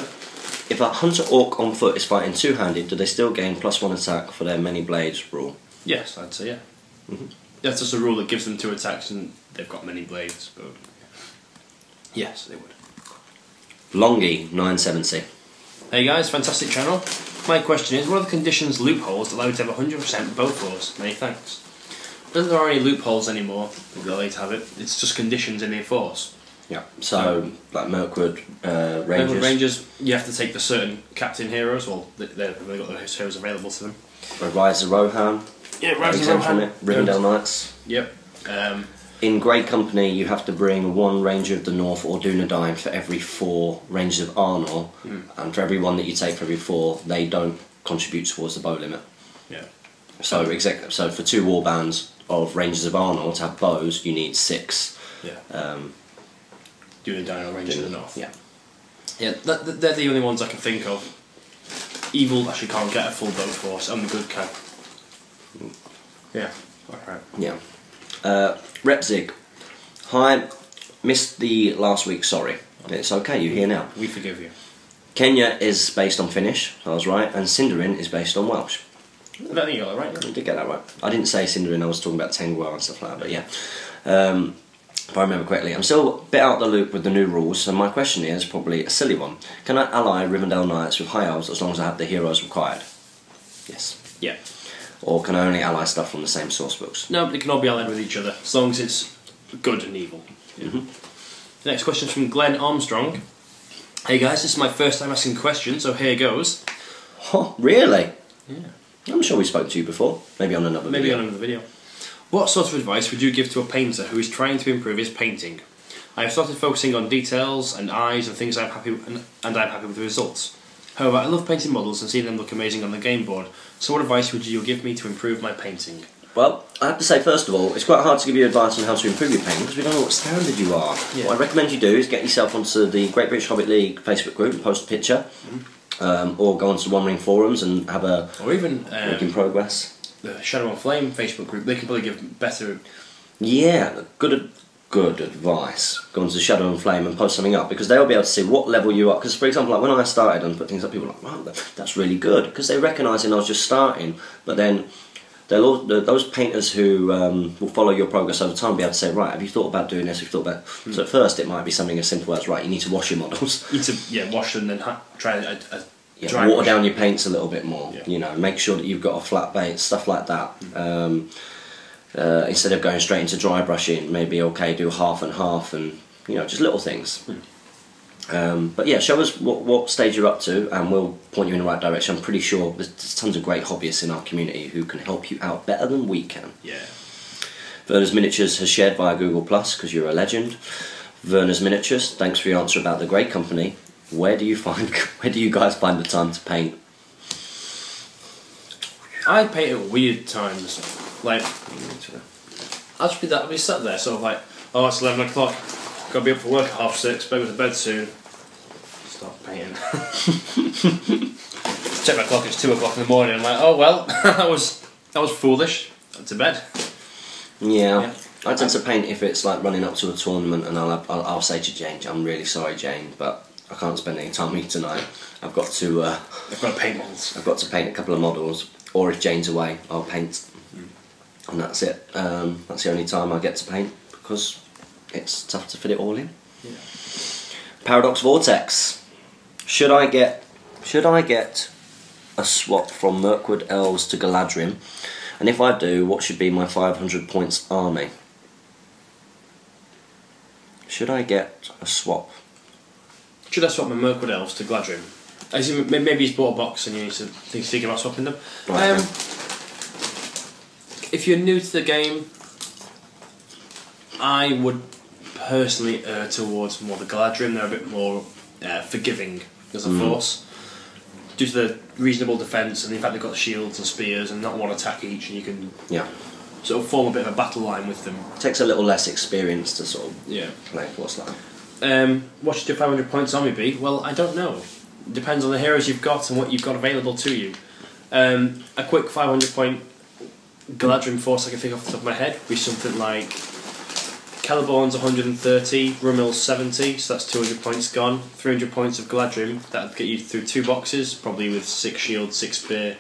if a hunter orc on foot is fighting two-handed, do they still gain +1 attack for their many blades rule? Yes, I'd say yeah. That's just a rule that gives them 2 attacks and they've got many blades. But yes, they would. Longy 970. Hey guys, fantastic channel. My question is, what are the conditions loopholes that allow you to have 100% bow force? Many thanks. There aren't any loopholes anymore that allow you to have it. It's just conditions in their force. Yeah. So like Mirkwood, Rangers. Mirkwood Rangers, you have to take the certain captain heroes. Well, they've got those heroes available to them. Rise of Rohan. Yeah, Rise of Rohan. Rivendell Knights. Yep. In Grey Company, you have to bring 1 Ranger of the North or Dunedain for every 4 Rangers of Arnor, and for every 1 that you take for every 4, they don't contribute towards the bow limit. Yeah. So so for 2 warbands of Rangers of Arnor to have bows, you need 6. Yeah. Dunedain or Rangers of the North. Yeah. Yeah, they're the only ones I can think of. Evil actually can't get a full bow force, and the good can. Yeah. Alright. Yeah. Repzig. Hi, missed the last week, sorry. It's okay, you're here now. We forgive you. Kenya is based on Finnish, I was right, and Sindarin is based on Welsh. I don't think you got that right. I did get that right. I didn't say Sindarin, I was talking about Tengwar and stuff like that, but yeah. If I remember correctly. I'm still a bit out of the loop with the new rules, so my question is probably a silly one. Can I ally Rivendell Knights with High Elves as long as I have the heroes required? Yes. Yeah. Or can I only ally stuff from the same source books? No, they can all be allied with each other, as long as it's good and evil. Yeah. The next question is from Glenn Armstrong. Hey guys, this is my first time asking questions, so here goes. Oh, really? Yeah. I'm sure we spoke to you before. Maybe on another video. Maybe on another video. What sort of advice would you give to a painter who is trying to improve his painting? I have started focusing on details and eyes and things I'm happy with, and I'm happy with the results. However, I love painting models and seeing them look amazing on the game board, so what advice would you give me to improve my painting? Well, I have to say, first of all, it's quite hard to give you advice on how to improve your painting because we don't know what standard you are. Yeah. What I recommend you do is get yourself onto the Great British Hobbit League Facebook group and post a picture, or go onto the One Ring forums and have a or even work in progress. The Shadow and Flame Facebook group, they can probably give better... Yeah, good advice. Go onto the Shadow and Flame and post something up because they'll be able to see what level you are. Because, for example, like when I started and put things up, people were like, wow, that's really good. Because they recognise I was just starting. But then those painters who will follow your progress over time will be able to say, right, have you thought about doing this? Have you thought about... So at first it might be something as simple as, right, you need to wash your models. You need to wash them and then try a water down your paints a little bit more. Yeah. You know, make sure that you've got a flat base, stuff like that. Instead of going straight into dry brushing, maybe do half and half, and you know, just little things. But yeah, show us what stage you're up to, and we'll point you in the right direction. I'm pretty sure there's tons of great hobbyists in our community who can help you out better than we can. Yeah. Werner's Miniatures has shared via Google Plus because you're a legend. Werner's Miniatures, thanks for your answer about the Great Company. Where do you guys find the time to paint? I paint at weird times. Like, I'll be sat there sort of like, oh, it's 11 o'clock, gotta be up for work at 6:30, better go to bed soon. Start painting. Check my clock, it's 2 o'clock in the morning, I'm like, oh well, that was foolish. To bed. Yeah. I tend to paint if it's like running up to a tournament, and I'll say to Jane, I'm really sorry, Jane, but I can't spend any time with you tonight. I've got to paint models. I've got to paint a couple of models, or if Jane's away, I'll paint, and that's it. That's the only time I get to paint because it's tough to fit it all in. Yeah. Paradox Vortex. Should I get a swap from Mirkwood Elves to Galadrim? And if I do, what should be my 500 points army? Should I get a swap? Should I swap my Mirkwood Elves to Galadrim? Maybe he's bought a box and you need to think about swapping them. Right, okay. If you're new to the game, I would personally err towards more the Galadrim. They're a bit more forgiving as a force. Due to the reasonable defence and the fact they've got shields and spears and not one attack each, and you can sort of form a bit of a battle line with them. It takes a little less experience to sort of play what's like. What should your 500 points army be? Well, I don't know. It depends on the heroes you've got and what you've got available to you. A quick 500 point Galadrim force I can think off the top of my head would be something like Celeborn's 130, Rumil's 70, so that's 200 points gone. 300 points of Galadrim, that would get you through 2 boxes, probably with 6 shield, 6 spear,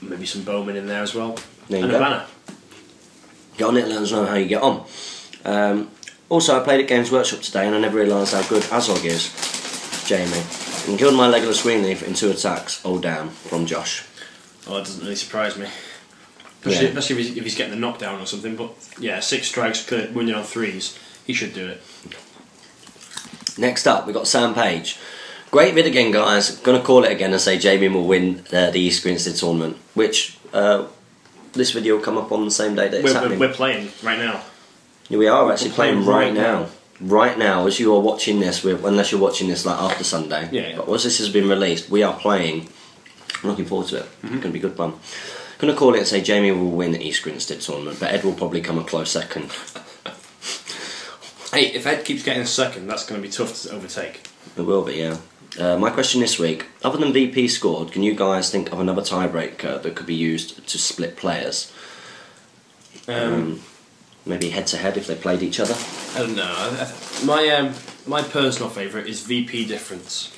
maybe some bowmen in there as well, there and a banner. Get on it, let us know how you get on. Also, I played at Games Workshop today and I never realised how good Azog is, Jamie. And killed my Legolas Greenleaf in 2 attacks, all down, from Josh. Oh, that doesn't really surprise me. Especially if he's getting a knockdown or something, but yeah, 6 strikes, winning on 3s, he should do it. Next up, we've got Sam Page. Great vid again, guys. Gonna call it again and say Jamie will win the East Grinstead tournament, which this video will come up on the same day that it's happening. We're playing right now. Yeah, we are actually playing right now. Right now, as you are watching this, unless you're watching this like after Sunday, yeah. But once this has been released, we are playing. I'm looking forward to it. It's going to be good fun. Going to call it and say Jamie will win the East Grinstead tournament, but Ed will probably come a close second. Hey, if Ed keeps getting a second, that's going to be tough to overtake. It will be, yeah. My question this week, other than VP scored, can you guys think of another tiebreaker that could be used to split players? Maybe head-to-head if they played each other? I don't know. My personal favourite is VP difference.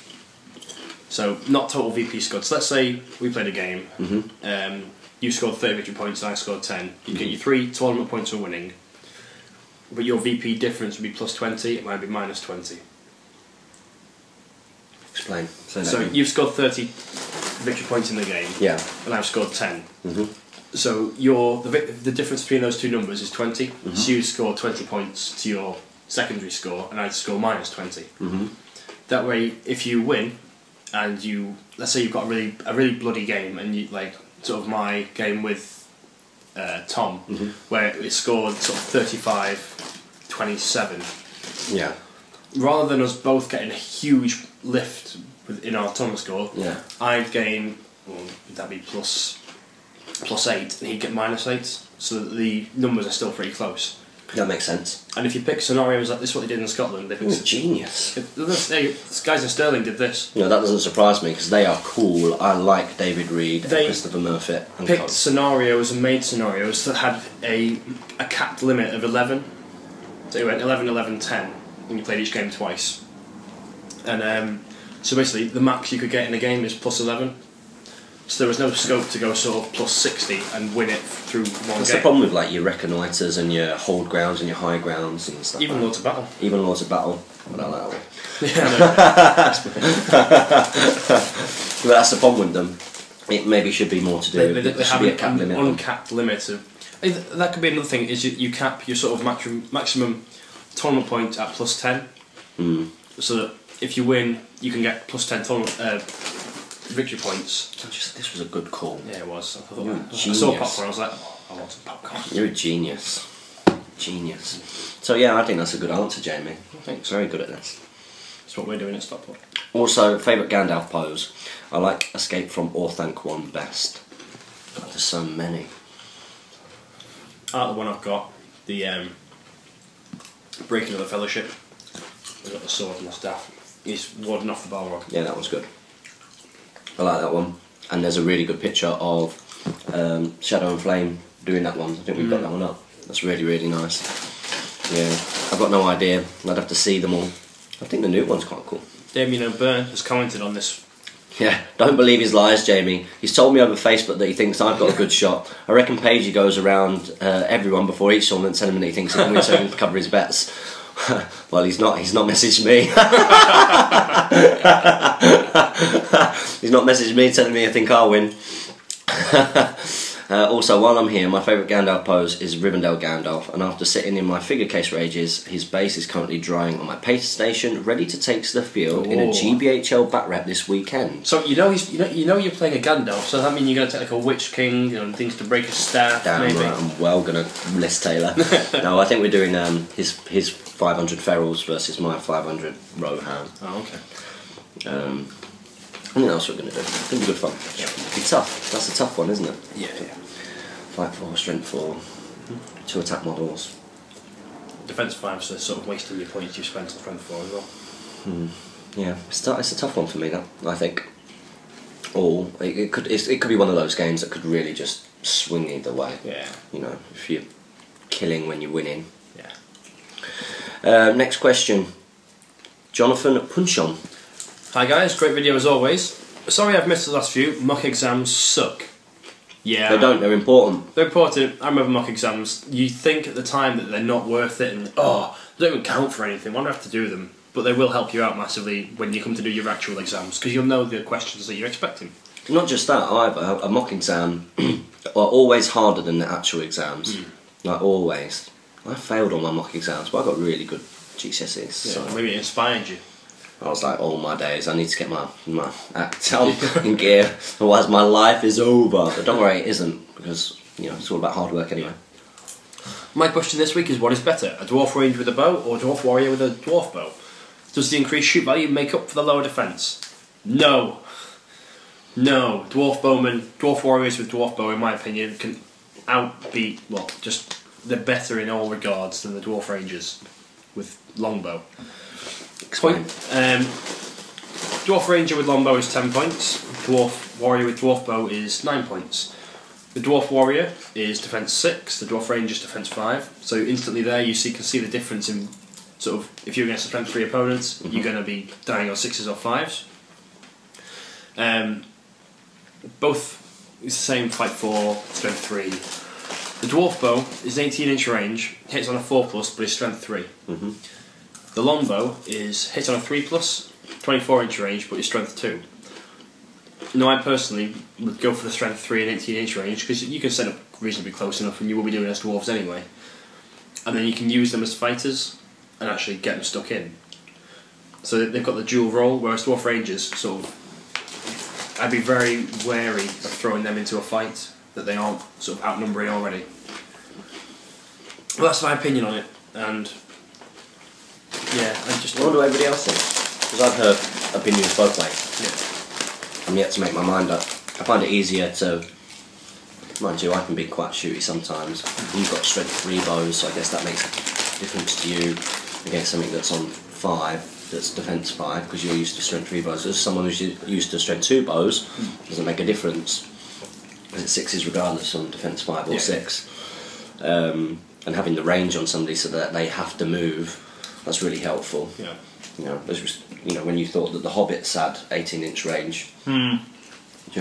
So, not total VP scored. So let's say we played a game. You scored 30 victory points, I scored 10. You get your 3 tournament points for winning. But your VP difference would be plus 20, it might be minus 20. Explain. So you've scored 30 victory points in the game. Yeah. And I've scored 10. So the difference between those 2 numbers is 20. So you score 20 points to your secondary score, and I'd score minus 20. That way, if you win, and let's say you've got a really bloody game, and you like sort of my game with Tom, where it scored sort of 35-27. Yeah. Rather than us both getting a huge lift in our tournament score, I'd gain, well, that'd be plus 8, and he'd get minus 8. So that the numbers are still pretty close. That makes sense. And if you pick scenarios like this, is what they did in Scotland. They picked genius. This guys in Stirling did this. You know, that doesn't surprise me because they are cool. I like David Reed and Christopher Murphy. Picked scenarios and made scenarios that had a capped limit of 11. So you went 11, 11, 10, and you played each game twice. And so basically, the max you could get in a game is plus 11. So there was no scope to go sort of plus 60 and win it through one game. That's the problem with like your reconnoiters and your hold grounds and your high grounds and stuff. Even Lords of Battle. Even Lords of Battle. I don't like that one. But that's the problem with them. It maybe should be more to do. They have an uncapped limit of. That could be another thing. Is you cap your sort of maximum tournament point at plus 10. So that if you win, you can get plus 10 tournament. Victory points. This was a good call. Yeah, it was. I saw popcorn. I was like, oh, I want some popcorn. You're a genius. Genius. So yeah, I think that's a good answer, Jamie. Thanks. Very good at this. That's what we're doing at Stockport. Also, favourite Gandalf pose. I like Escape from Orthanc one best. God, there's so many. The one I've got, the Breaking of the Fellowship. I've got the sword and the staff. He's warding off the Balrog. Yeah, that was good. I like that one. And there's a really good picture of Shadow and Flame doing that one. I think we've got that one up. That's really, really nice. Yeah, I've got no idea. I'd have to see them all. I think the new one's quite cool. Damien O'Byrne has commented on this. Yeah, don't believe his lies, Jamie. He's told me over Facebook that he thinks I've got a good shot. I reckon Pagey goes around everyone before each tournament telling him that he thinks he can win so he can cover his bets. Well, he's not messaged me. He's not messaged me telling me I think I'll win. Also, while I'm here, my favourite Gandalf pose is Rivendell Gandalf, and after sitting in my figure case for ages, his base is currently drying on my pace station, ready to take to the field in a GBHL bat rep this weekend. So you know you're playing a Gandalf, so that means you're going to take like a Witch King, things to break his staff. Damn maybe. Right, I'm well going to list Taylor. No, I think we're doing his 500 ferals versus my 500 Rohan. Oh, okay. I think that's what we're going to do. It's going to be good fun. Yeah. Be tough. That's a tough one, isn't it? Yeah. Fight 4, strength 4, 2 attack models. defence 5, so they're sort of wasting your points you've spent on strength 4 as well. Yeah, it's a tough one for me, that, I think. Or it could be one of those games that could really just swing either way. Yeah. You know, if you're killing when you're winning. Yeah. Next question. Jonathan Punchon. Hi guys, great video as always. Sorry I've missed the last few. Mock exams suck. Yeah. They don't, they're important. They're important. I remember mock exams. You think at the time that they're not worth it and, they don't even count for anything. Why do I have to do them? But they will help you out massively when you come to do your actual exams, because you'll know the questions that you're expecting. Not just that either. A mock exam are always harder than the actual exams. Like always. I failed all my mock exams, but I got really good GCSEs. Yeah, so maybe it inspired you. I was like, all my days, I need to get my act in gear, otherwise my life is over. But don't worry, it isn't, because it's all about hard work anyway. My question this week is, what is better, a dwarf ranger with a bow or a dwarf warrior with a dwarf bow? Does the increased shoot value make up for the lower defence? No. No. Dwarf warriors with dwarf bow, in my opinion, can outbeat, they're better in all regards than the dwarf rangers with longbow. Explain. Dwarf ranger with longbow is 10 points. Dwarf warrior with dwarf bow is 9 points. The dwarf warrior is defence 6. The dwarf ranger is defence 5. So instantly there you can see the difference in sort of, if you're against a strength 3 opponents, you're going to be dying on 6s or 5s. Both is the same fight 4, strength 3. The dwarf bow is 18-inch range, hits on a 4+, but is strength 3. The longbow is hit on a 3+, 24-inch range, but is strength 2. Now, I personally would go for the strength 3 and 18-inch range, because you can set up reasonably close enough, and you will be doing as dwarves anyway. And then you can use them as fighters and actually get them stuck in. So they've got the dual role, whereas dwarf rangers sort of, I'd be very wary of throwing them into a fight that they aren't sort of outnumbering already. Well, that's my opinion on it, and yeah, I just... What do everybody else think? Because I've heard opinions both ways. Yeah. I'm yet to make my mind up. I find it easier to... Mind you, I can be quite shooty sometimes. You've got strength 3 bows, so I guess that makes a difference to you against something that's on 5, that's defence 5, because you're used to strength 3 bows. As someone who's used to strength 2 bows, doesn't make a difference. Because it's 6s regardless on defence 5 or 6. And having the range on somebody so that they have to move, that's really helpful. Yeah. When you thought that the Hobbits had 18-inch range. Do you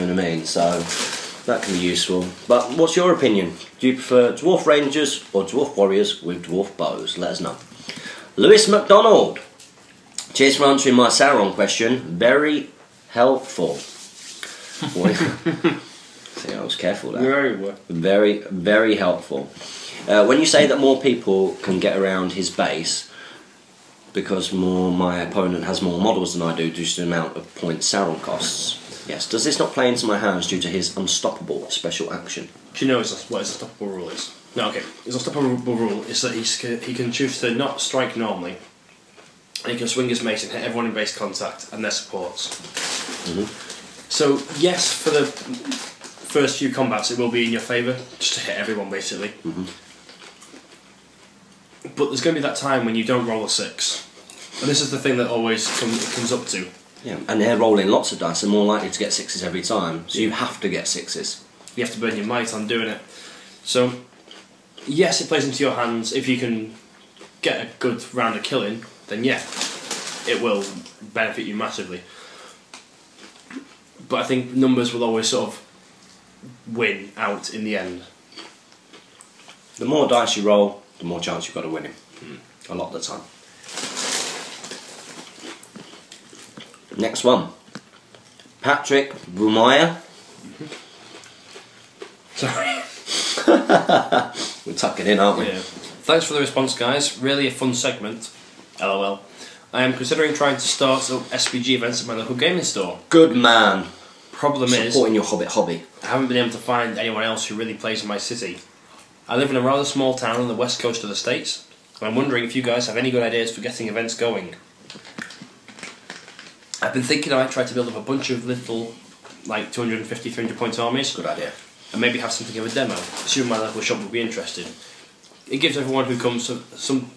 know what I mean? So that can be useful. But what's your opinion? Do you prefer dwarf rangers or dwarf warriors with dwarf bows? Let us know. Lewis McDonald. Cheers for answering my Sauron question. Very helpful. See, I was careful there. Very well. Very, very helpful. When you say that more people can get around his base because my opponent has more models than I do due to the amount of points Sauron costs, yes, does this not play into my hands due to his unstoppable special action? Do you know what his unstoppable rule is? No, okay. His unstoppable rule is that he can choose to not strike normally, and he can swing his mace and hit everyone in base contact and their supports. So, yes, for the first few combats it will be in your favour, just to hit everyone basically. But there's going to be that time when you don't roll a 6. And this is the thing that always comes up to. Yeah, and they're rolling lots of dice and more likely to get 6s every time, so you have to get 6s. You have to burn your might on doing it. So, yes, it plays into your hands. If you can get a good round of killing, then yeah, it will benefit you massively. But I think numbers will always sort of win out in the end. The more dice you roll, the more chance you've got of winning. A lot of the time. Next one. Patrick Brumaya. Sorry. We're tucking in, aren't we? Yeah. Thanks for the response, guys. Really a fun segment. LOL. I am considering trying to start up SBG events at my local gaming store. Good man. Problem is, supporting your Hobbit hobby. I haven't been able to find anyone else who really plays in my city. I live in a rather small town on the west coast of the States, and I'm wondering if you guys have any good ideas for getting events going. I've been thinking I might try to build up a bunch of little, like 250, 300 point armies. Good idea. And maybe have something of a demo. Assuming my local shop will be interested. It gives everyone who comes some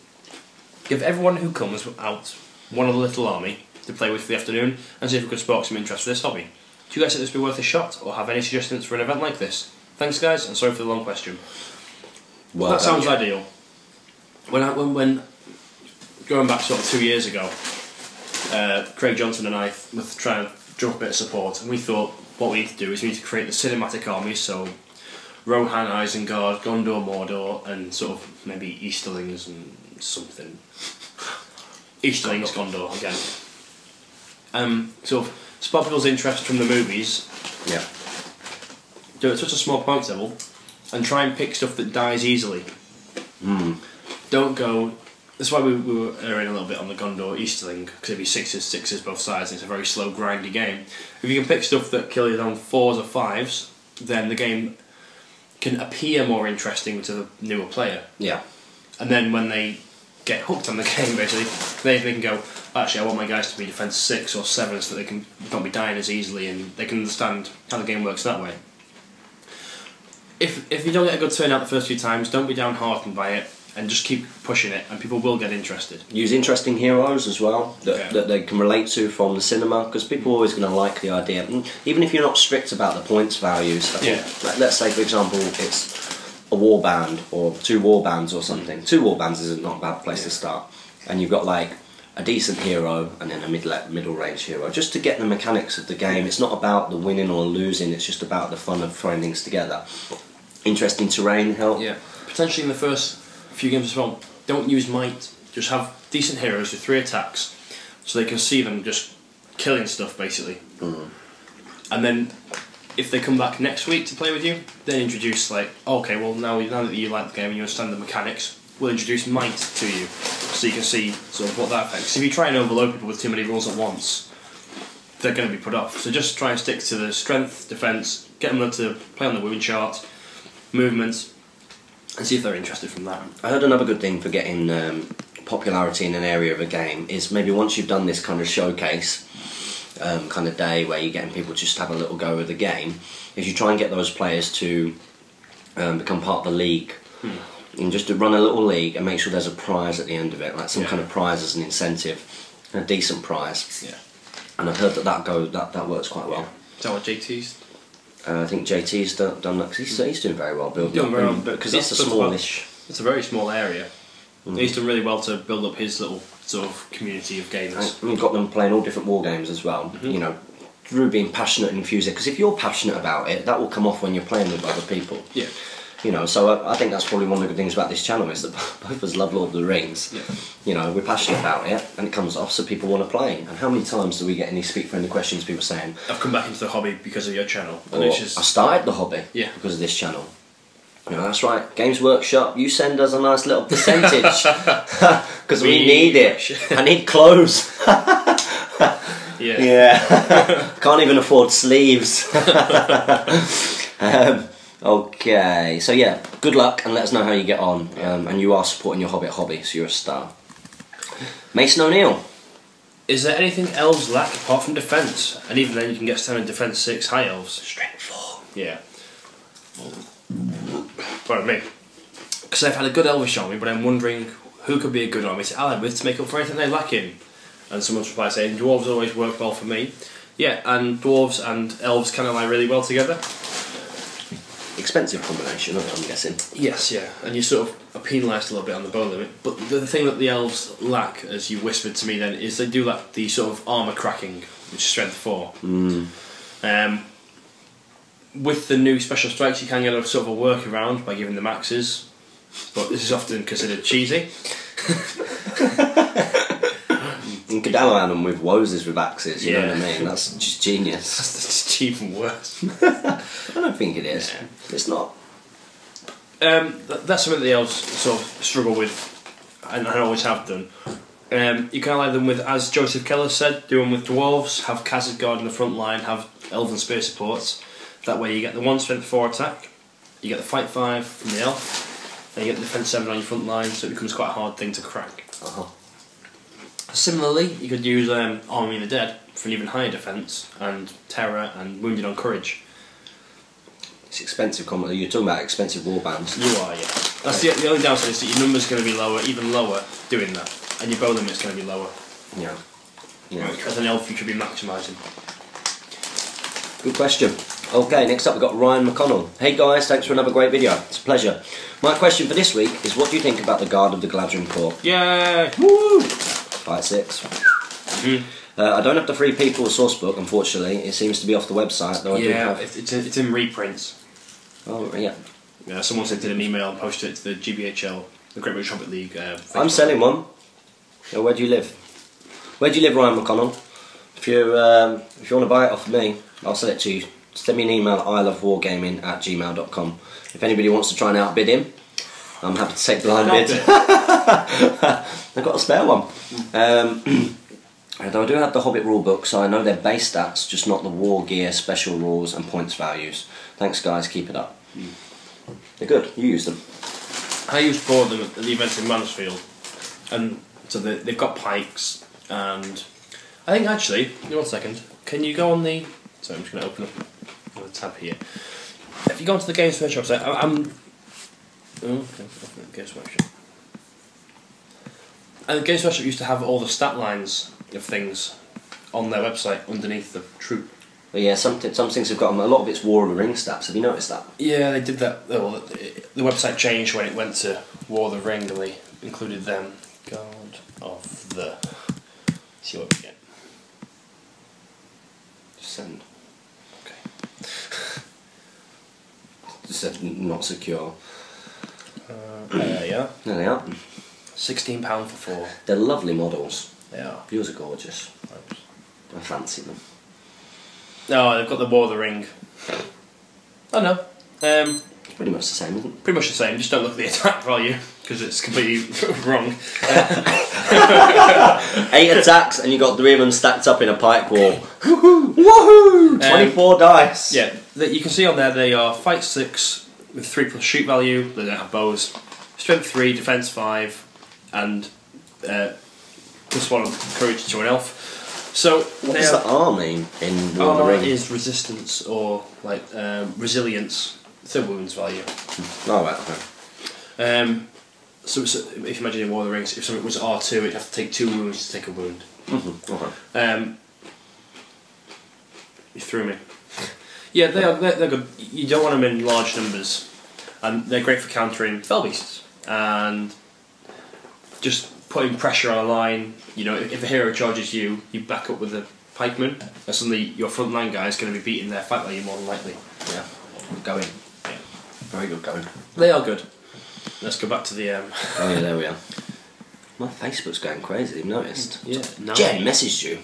Give everyone who comes out one of the little army to play with for the afternoon and see if we could spark some interest for this hobby. Do you guys think this would be worth a shot or have any suggestions for an event like this? Thanks guys, and sorry for the long question. Well, that sounds ideal. When going back sort of 2 years ago, Craig Johnson and I were trying to drum up a bit of support, and we thought what we need to do is we need to create the cinematic armies, so Rohan, Isengard, Gondor, Mordor, and sort of maybe Easterlings and something. Easterlings, Gondor again. Sort of spark people's interest from the movies. Yeah. Do it at such a small point level, and try and pick stuff that dies easily. Don't go. That's why we were erring a little bit on the Gondor Easterling, because it'd be sixes both sides, and it's a very slow, grindy game. If you can pick stuff that kill you on 4s or 5s, then the game can appear more interesting to the newer player. Yeah. And then when they get hooked on the game, basically, they can go, actually, I want my guys to be defense 6 or 7 so they can don't be dying as easily, and they can understand how the game works that way. If you don't get a good turnout the first few times, don't be downhearted by it, and just keep pushing it, and people will get interested. Use interesting heroes as well that they can relate to from the cinema, because people are always going to like the idea. And even if you're not strict about the points values, I think, let's say for example it's a warband or 2 warbands or something. 2 warbands is not a bad place to start, and you've got like a decent hero and then a middle range hero, just to get the mechanics of the game. It's not about the winning or losing, it's just about the fun of throwing things together. Interesting terrain help. Yeah, potentially in the first few games as well, don't use might, just have decent heroes with 3 attacks so they can see them just killing stuff basically. And then if they come back next week to play with you, then introduce like, okay, well now that you like the game and you understand the mechanics, we'll introduce might to you so you can see sort of what that affects. If you try and overload people with too many rules at once, they're going to be put off. So just try and stick to the strength, defense, get them to play on the wound chart, movements, and see if they're interested from that. I heard another good thing for getting popularity in an area of a game is maybe once you've done this kind of showcase kind of day where you're getting people just to have a little go of the game, is you try and get those players to become part of the league. And just to run a little league and make sure there's a prize at the end of it, like some kind of prize as an incentive, a decent prize. Yeah. And I've heard that works quite well. Is that what JT's? I think JT's done that, because he's doing very well building up, because that's a smallish. It's a very small area. He's done really well to build up his little sort of community of gamers. And we've got them playing all different war games as well. You know, through being passionate and enthusiastic, because if you're passionate about it, that will come off when you're playing with other people. Yeah. You know, so I think that's probably one of the good things about this channel, is that both of us love Lord of the Rings. Yeah. You know, we're passionate about it, and it comes off, so people want to play. And how many times do we get any speak-friendly questions, people saying, I've come back into the hobby because of your channel. And it's just, I started the hobby because of this channel. You know, that's right, Games Workshop, you send us a nice little percentage, because we need it. I need clothes. Yeah. Can't even afford sleeves. Okay, so yeah, good luck and let us know how you get on. And you are supporting your Hobbit hobby, so you're a star. Mason O'Neill. Is there anything elves lack apart from defence? And even then you can get down in defence 6 high elves. Strength 4. Yeah. Pardon me. Because they've had a good elvish army, but I'm wondering who could be a good army to ally with to make up for anything they lack in. And someone's replied saying, dwarves always work well for me. Yeah, and dwarves and elves can ally really well together. Expensive combination, I'm guessing. Yes, yeah, and you sort of are penalised a little bit on the bone limit. But the thing that the elves lack, as you whispered to me then, is they do lack the sort of armour cracking, which is strength 4. With the new special strikes, you can get a sort of a workaround by giving them axes, but this is often considered cheesy. You could ally them with wozes with axes, you know what I mean? That's just genius. That's even worse. I don't think it is. Yeah. It's not. That's something that the elves sort of struggle with, and always have done. You can ally them with, as Joseph Keller said, do them with dwarves, have Khazad in the front line, have elven spear supports. That way you get the 1 strength 4 attack, you get the fight 5 from the elf, and you get the defense 7 on your front line, so it becomes quite a hard thing to crack. Similarly, you could use Army of the Dead for an even higher defence, and Terror and Wounded on Courage. It's expensive combat. You're talking about expensive warbands. You are, yeah. That's the only downside, is that your number's going to be lower, even lower, doing that. and your bow limit's going to be lower. Yeah. Yeah. As an elf, you should be maximising. Good question. Okay, next up we've got Ryan McConnell. Hey guys, thanks for another great video. It's a pleasure. My question for this week is, what do you think about the Guard of the Galadrim Corps? Yay! Woo! Fight 6. I don't have the Free People sourcebook, unfortunately. It seems to be off the website, though I do have... it's in reprints. Oh, yeah. Yeah, someone sent in an email and posted it to the GBHL, the Great British Hobbit League. I'm selling one. Where do you live? Where do you live, Ryan McConnell? If you want to buy it off me, I'll sell it to you. Send me an email at ilovewargaming@gmail.com. If anybody wants to try and outbid him, I'm happy to take blind bids. I've got a spare one. And I do have the Hobbit rulebook, so I know their base stats, just not the war gear, special rules and points values. Thanks guys, keep it up. They're good, you use them. I used 4 of them at the event in Mansfield, and so they've got pikes, and I think actually, 1 second, can you go on the... Sorry, I'm just going to open up the tab here. If you go onto the Games Workshop site, Games Workshop. And the Games Workshop used to have all the stat lines of things on their website underneath the troop. But yeah, some things have got them. A lot of it's War of the Ring stats. Have you noticed that? Yeah, they did that. Well, the website changed when it went to War of the Ring, and they included them. Guard of the... Let's see what we get. Send. Okay. Just said not secure. Yeah. There they are. £16 for 4. They're lovely models. They are. Yours are gorgeous. I fancy them. No, they've got the War of the Ring. Oh no. It's pretty much the same, isn't it? Pretty much the same, just don't look at the attack value, because it's completely wrong. 8 attacks and you got 3 of them stacked up in a pike wall. Woohoo! 24 dice. Yeah, you can see on there they are fight 6 with 3+ shoot value, they don't have bows, strength 3, defense 5, and +1 courage to an elf. So what does the R mean in War of the Ring? R is resistance, or like resilience, it's a wounds value. Oh right, okay. So if you imagine in War of the Rings, if something was R2, it'd have to take 2 wounds to take a wound. Okay. You threw me. Yeah, they're good. You don't want them in large numbers, and they're great for countering fell beasts and just putting pressure on a line. You know, if a hero charges you, you back up with a pikeman, and suddenly your front line guy is going to be beating their fight value more than likely. Yeah. Going. Yeah. Very good going. They are good. Let's go back to the... Oh yeah, there we are. My Facebook's going crazy, you've noticed? Yeah. No. Jen messaged you.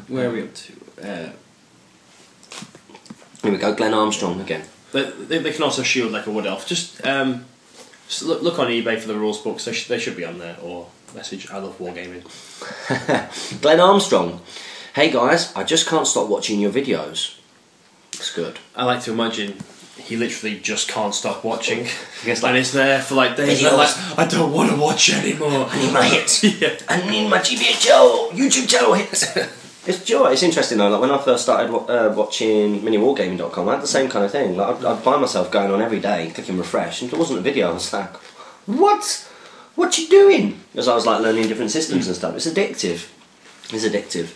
Where are we up to? Here we go, Glenn Armstrong again. They can also shield like a wood elf. Just look on eBay for the rules books. They should be on there, or message I Love Wargaming. Glenn Armstrong. Hey guys, I just can't stop watching your videos. It's good. I like to imagine he literally just can't stop watching. Like, and it's there for like days. And like, I don't want to watch anymore. I need my hits. Yeah. I need my GBHL YouTube channel hits. It's interesting though. Like when I first started watching miniwargaming.com, I had the same kind of thing. Like I'd find myself going on every day, clicking refresh, and if there wasn't a video, I was like, "What? What you doing?" Because I was like learning different systems and stuff. It's addictive. It's addictive.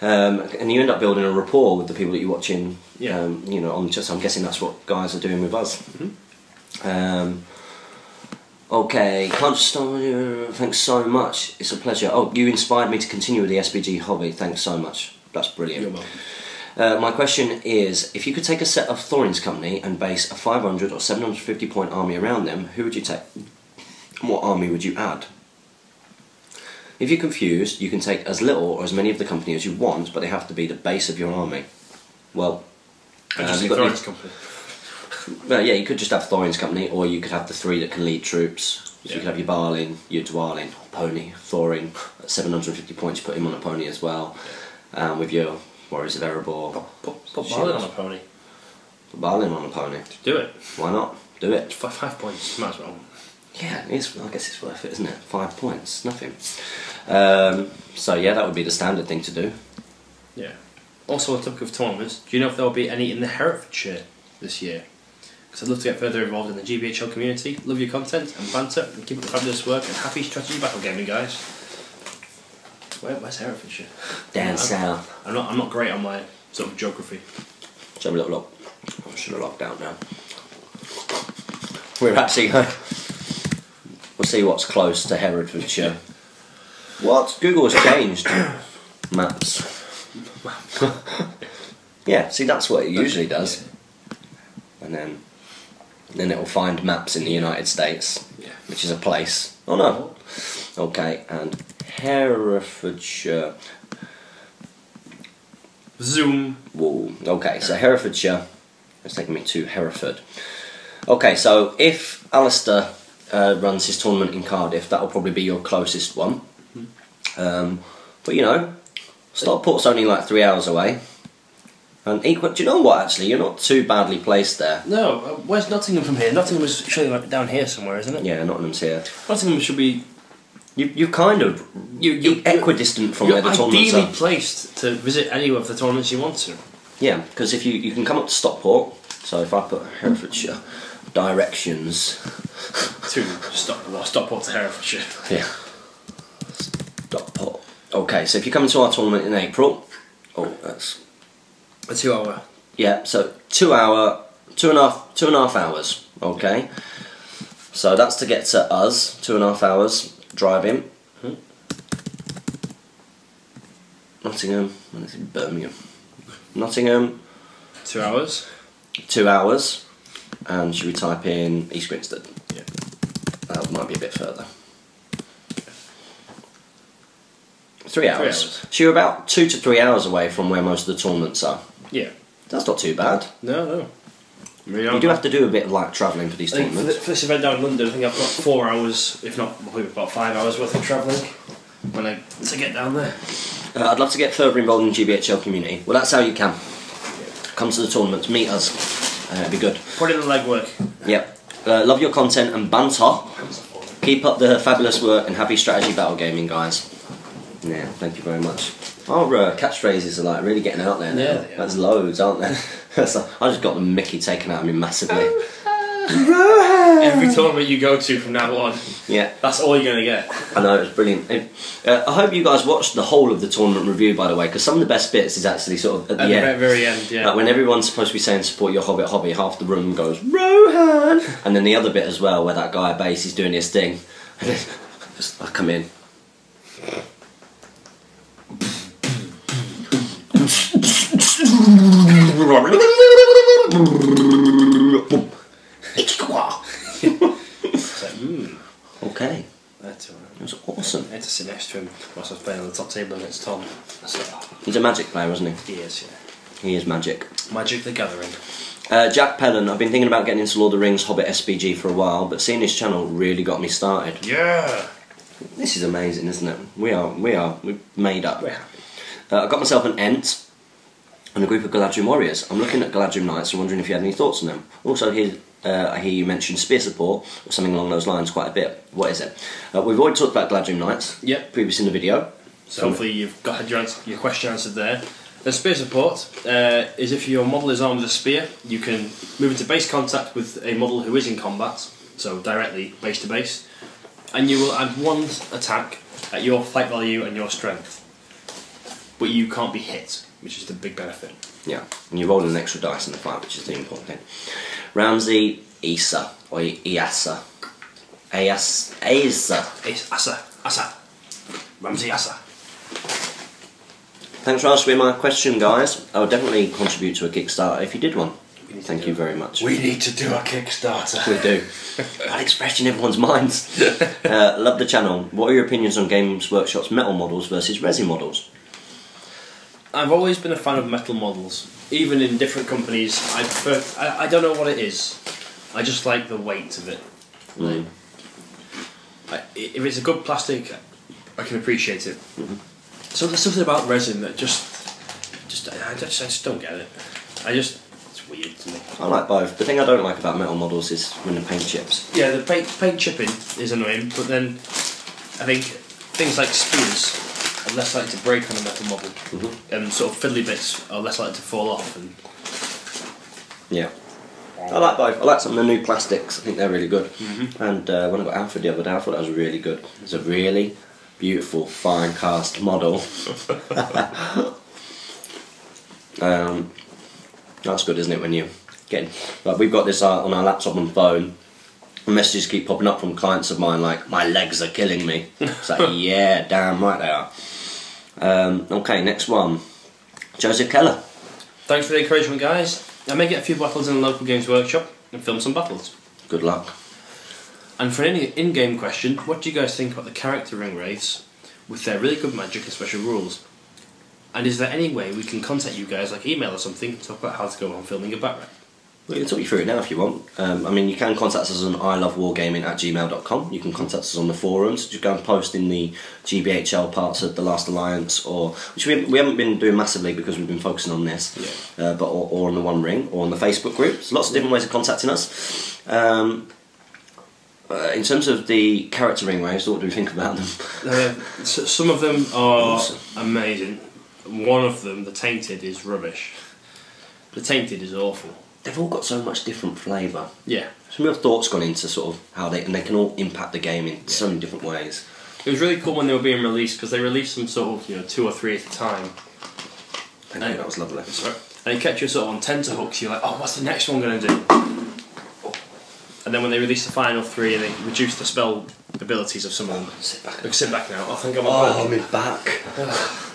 And you end up building a rapport with the people that you're watching. Yeah. You know, I'm guessing that's what guys are doing with us. Okay, can't just stop. Thanks so much. It's a pleasure. Oh, you inspired me to continue with the SBG hobby. Thanks so much. That's brilliant. You're welcome. My question is, if you could take a set of Thorin's company and base a 500 or 750 point army around them, who would you take? What army would you add? If you're confused, you can take as little or as many of the company as you want, but they have to be the base of your army. Well, just Thorin's company. Well, yeah, you could just have Thorin's company, or you could have the 3 that can lead troops. So you could have your Barlin, your Dwalin, pony, Thorin. At 750 points, you put him on a pony as well. With your Warriors of Erebor. Put Barlin on a pony. Put Barlin on a pony. Do it. Why not? Do it. 5 points, might as well. Yeah, I guess it's worth it, isn't it? 5 points, nothing. So yeah, that would be the standard thing to do. Yeah. Also, on the topic of tournaments, do you know if there will be any in the Herefordshire this year? because I'd love to get further involved in the GBHL community. Love your content and banter, and keep up the fabulous work, and happy strategy battle gaming, guys. Where's Herefordshire? Down south. I'm not great on my sort of geography. Let's have a little look. I should have locked out now. We're actually we'll see what's close to Herefordshire. What? Google has changed maps. Yeah, see, that's what it usually does. And then it will find maps in the United States, which is a place. Oh no. Okay, and Herefordshire. Zoom. Whoa. Okay, so Herefordshire. It's taking me to Hereford. Okay, so if Alistair runs his tournament in Cardiff, that will probably be your closest one. But you know, Stockport's only like 3 hours away. And do you know what, actually? You're not too badly placed there. No, where's Nottingham from here? Nottingham is surely like down here somewhere, isn't it? Yeah, Nottingham's here. Nottingham should be... You're kind of you're equidistant from where the tournaments are. You're ideally placed to visit any of the tournaments you want to. Yeah, because if you can come up to Stockport, so if I put Herefordshire directions... to Stockport to Herefordshire. Yeah. Stockport. Okay, so if you come to our tournament in April... Oh, that's... A 2 hour. Yeah, so 2 hour, two and a half hours, okay? So that's to get to us, 2.5 hours driving. Nottingham, and it's in Birmingham. Nottingham. 2 hours. 2 hours, and should we type in East Grinstead? Yeah. That might be a bit further. 3 hours. So you're about 2 to 3 hours away from where most of the tournaments are. Yeah. That's not too bad. No. You do have to do a bit of light travelling for these tournaments. For this event down in London, I think I've got 4 hours, if not probably about 5 hours worth of travelling to get down there. I'd love to get further involved in the GBHL community. Well, that's how you can. Come to the tournaments, meet us. It'd be good. Put in the legwork. Yep. Love your content and banter. Keep up the fabulous work and happy strategy battle gaming, guys. Yeah, thank you very much. Our catchphrases are like really getting out there now. Yeah. There's loads, aren't there? So I just got the Mickey taken out of me massively. Every tournament you go to from now on, yeah, that's all you're going to get. I know, it's brilliant. I hope you guys watched the whole of the tournament review, by the way, because some of the best bits is actually sort of at the end. Very end, yeah. Like when everyone's supposed to be saying support your Hobbit hobby, half the room goes, Rohan! And then the other bit as well, where that guy at base is doing his thing. And then I come in. Okay. That's alright. It was awesome. I had to sit next to him whilst I was playing on the top table against Tom. He's a Magic player, isn't he? He is, yeah. He is Magic. Magic the Gathering. Jack Pellon, I've been thinking about getting into Lord of the Rings Hobbit SBG for a while, but seeing his channel really got me started. Yeah! This is amazing, isn't it? We've made up. Yeah. I got myself an Ent and a group of Galadriel warriors. I'm looking at Galadriel Knights and wondering if you had any thoughts on them. Also, I hear you mentioned spear support or something along those lines quite a bit. What is it? We've already talked about Galadriel Knights. Yep. Previously in the video. So hopefully you've got your question answered there. The spear support is if your model is armed with a spear, you can move into base contact with a model who is in combat, so directly base to base, and you will add 1 attack at your fight value and your strength. But you can't be hit, which is the big benefit. Yeah, and you roll an extra dice in the fight, which is the important thing. Ramsey Issa, or Iasa. Asa. Ramsey Asa. Thanks for answering my question, guys. I would definitely contribute to a Kickstarter if you did one. Thank you very much. We need to do a Kickstarter. We do. That expression in everyone's minds. Love the channel. What are your opinions on Games Workshop's metal models versus resin models? I've always been a fan of metal models. Even in different companies, I don't know what it is. I just like the weight of it. If it's a good plastic, I can appreciate it. So there's something about resin that I just don't get it. It's weird to me. I like both. The thing I don't like about metal models is when the paint chips. Yeah, the paint chipping is annoying, but then I think things like spears are less likely to break on a metal model, and sort of fiddly bits are less likely to fall off. And yeah. I like both. I like some of the new plastics. I think they're really good. And when I got Alfred the other day, I thought that was really good. It's a really beautiful, fine cast model. That's good, isn't it? When you get like we've got this on our laptop and phone. Messages keep popping up from clients of mine like, my legs are killing me. It's like, yeah, damn right they are. Okay, next one. Joseph Keller. Thanks for the encouragement, guys. I may get a few battles in the local games workshop and film some battles. Good luck. And for any in-game question, what do you guys think about the character ring wraiths with their really good magic and special rules? And is there any way we can contact you guys, like email or something, to talk about how to go on filming a bat rep? We can talk you through it now if you want. I mean, you can contact us on ilovewargaming@gmail.com. You can contact us on the forums. Just go and post in the GBHL parts of the Last Alliance, or which we haven't been doing massively because we've been focusing on this. Yeah. But or on the One Ring, or on the Facebook group. There's lots of different ways of contacting us. In terms of the character ring waves, what do we think about them? Some of them are amazing. One of them, the Tainted, is rubbish. The Tainted is awful. They've all got so much different flavour. Yeah. Some real thoughts gone into sort of how and they can all impact the game in so many different ways. It was really cool when they were being released because they released them sort of 2 or 3 at a time. I know, that was lovely. Sorry. And it kept you sort of on tenterhooks. You're like, oh, what's the next one going to do? And then when they released the final 3 and they reduced the spell abilities of some of them. Sit back. Look, sit back now. I think I'm on my back.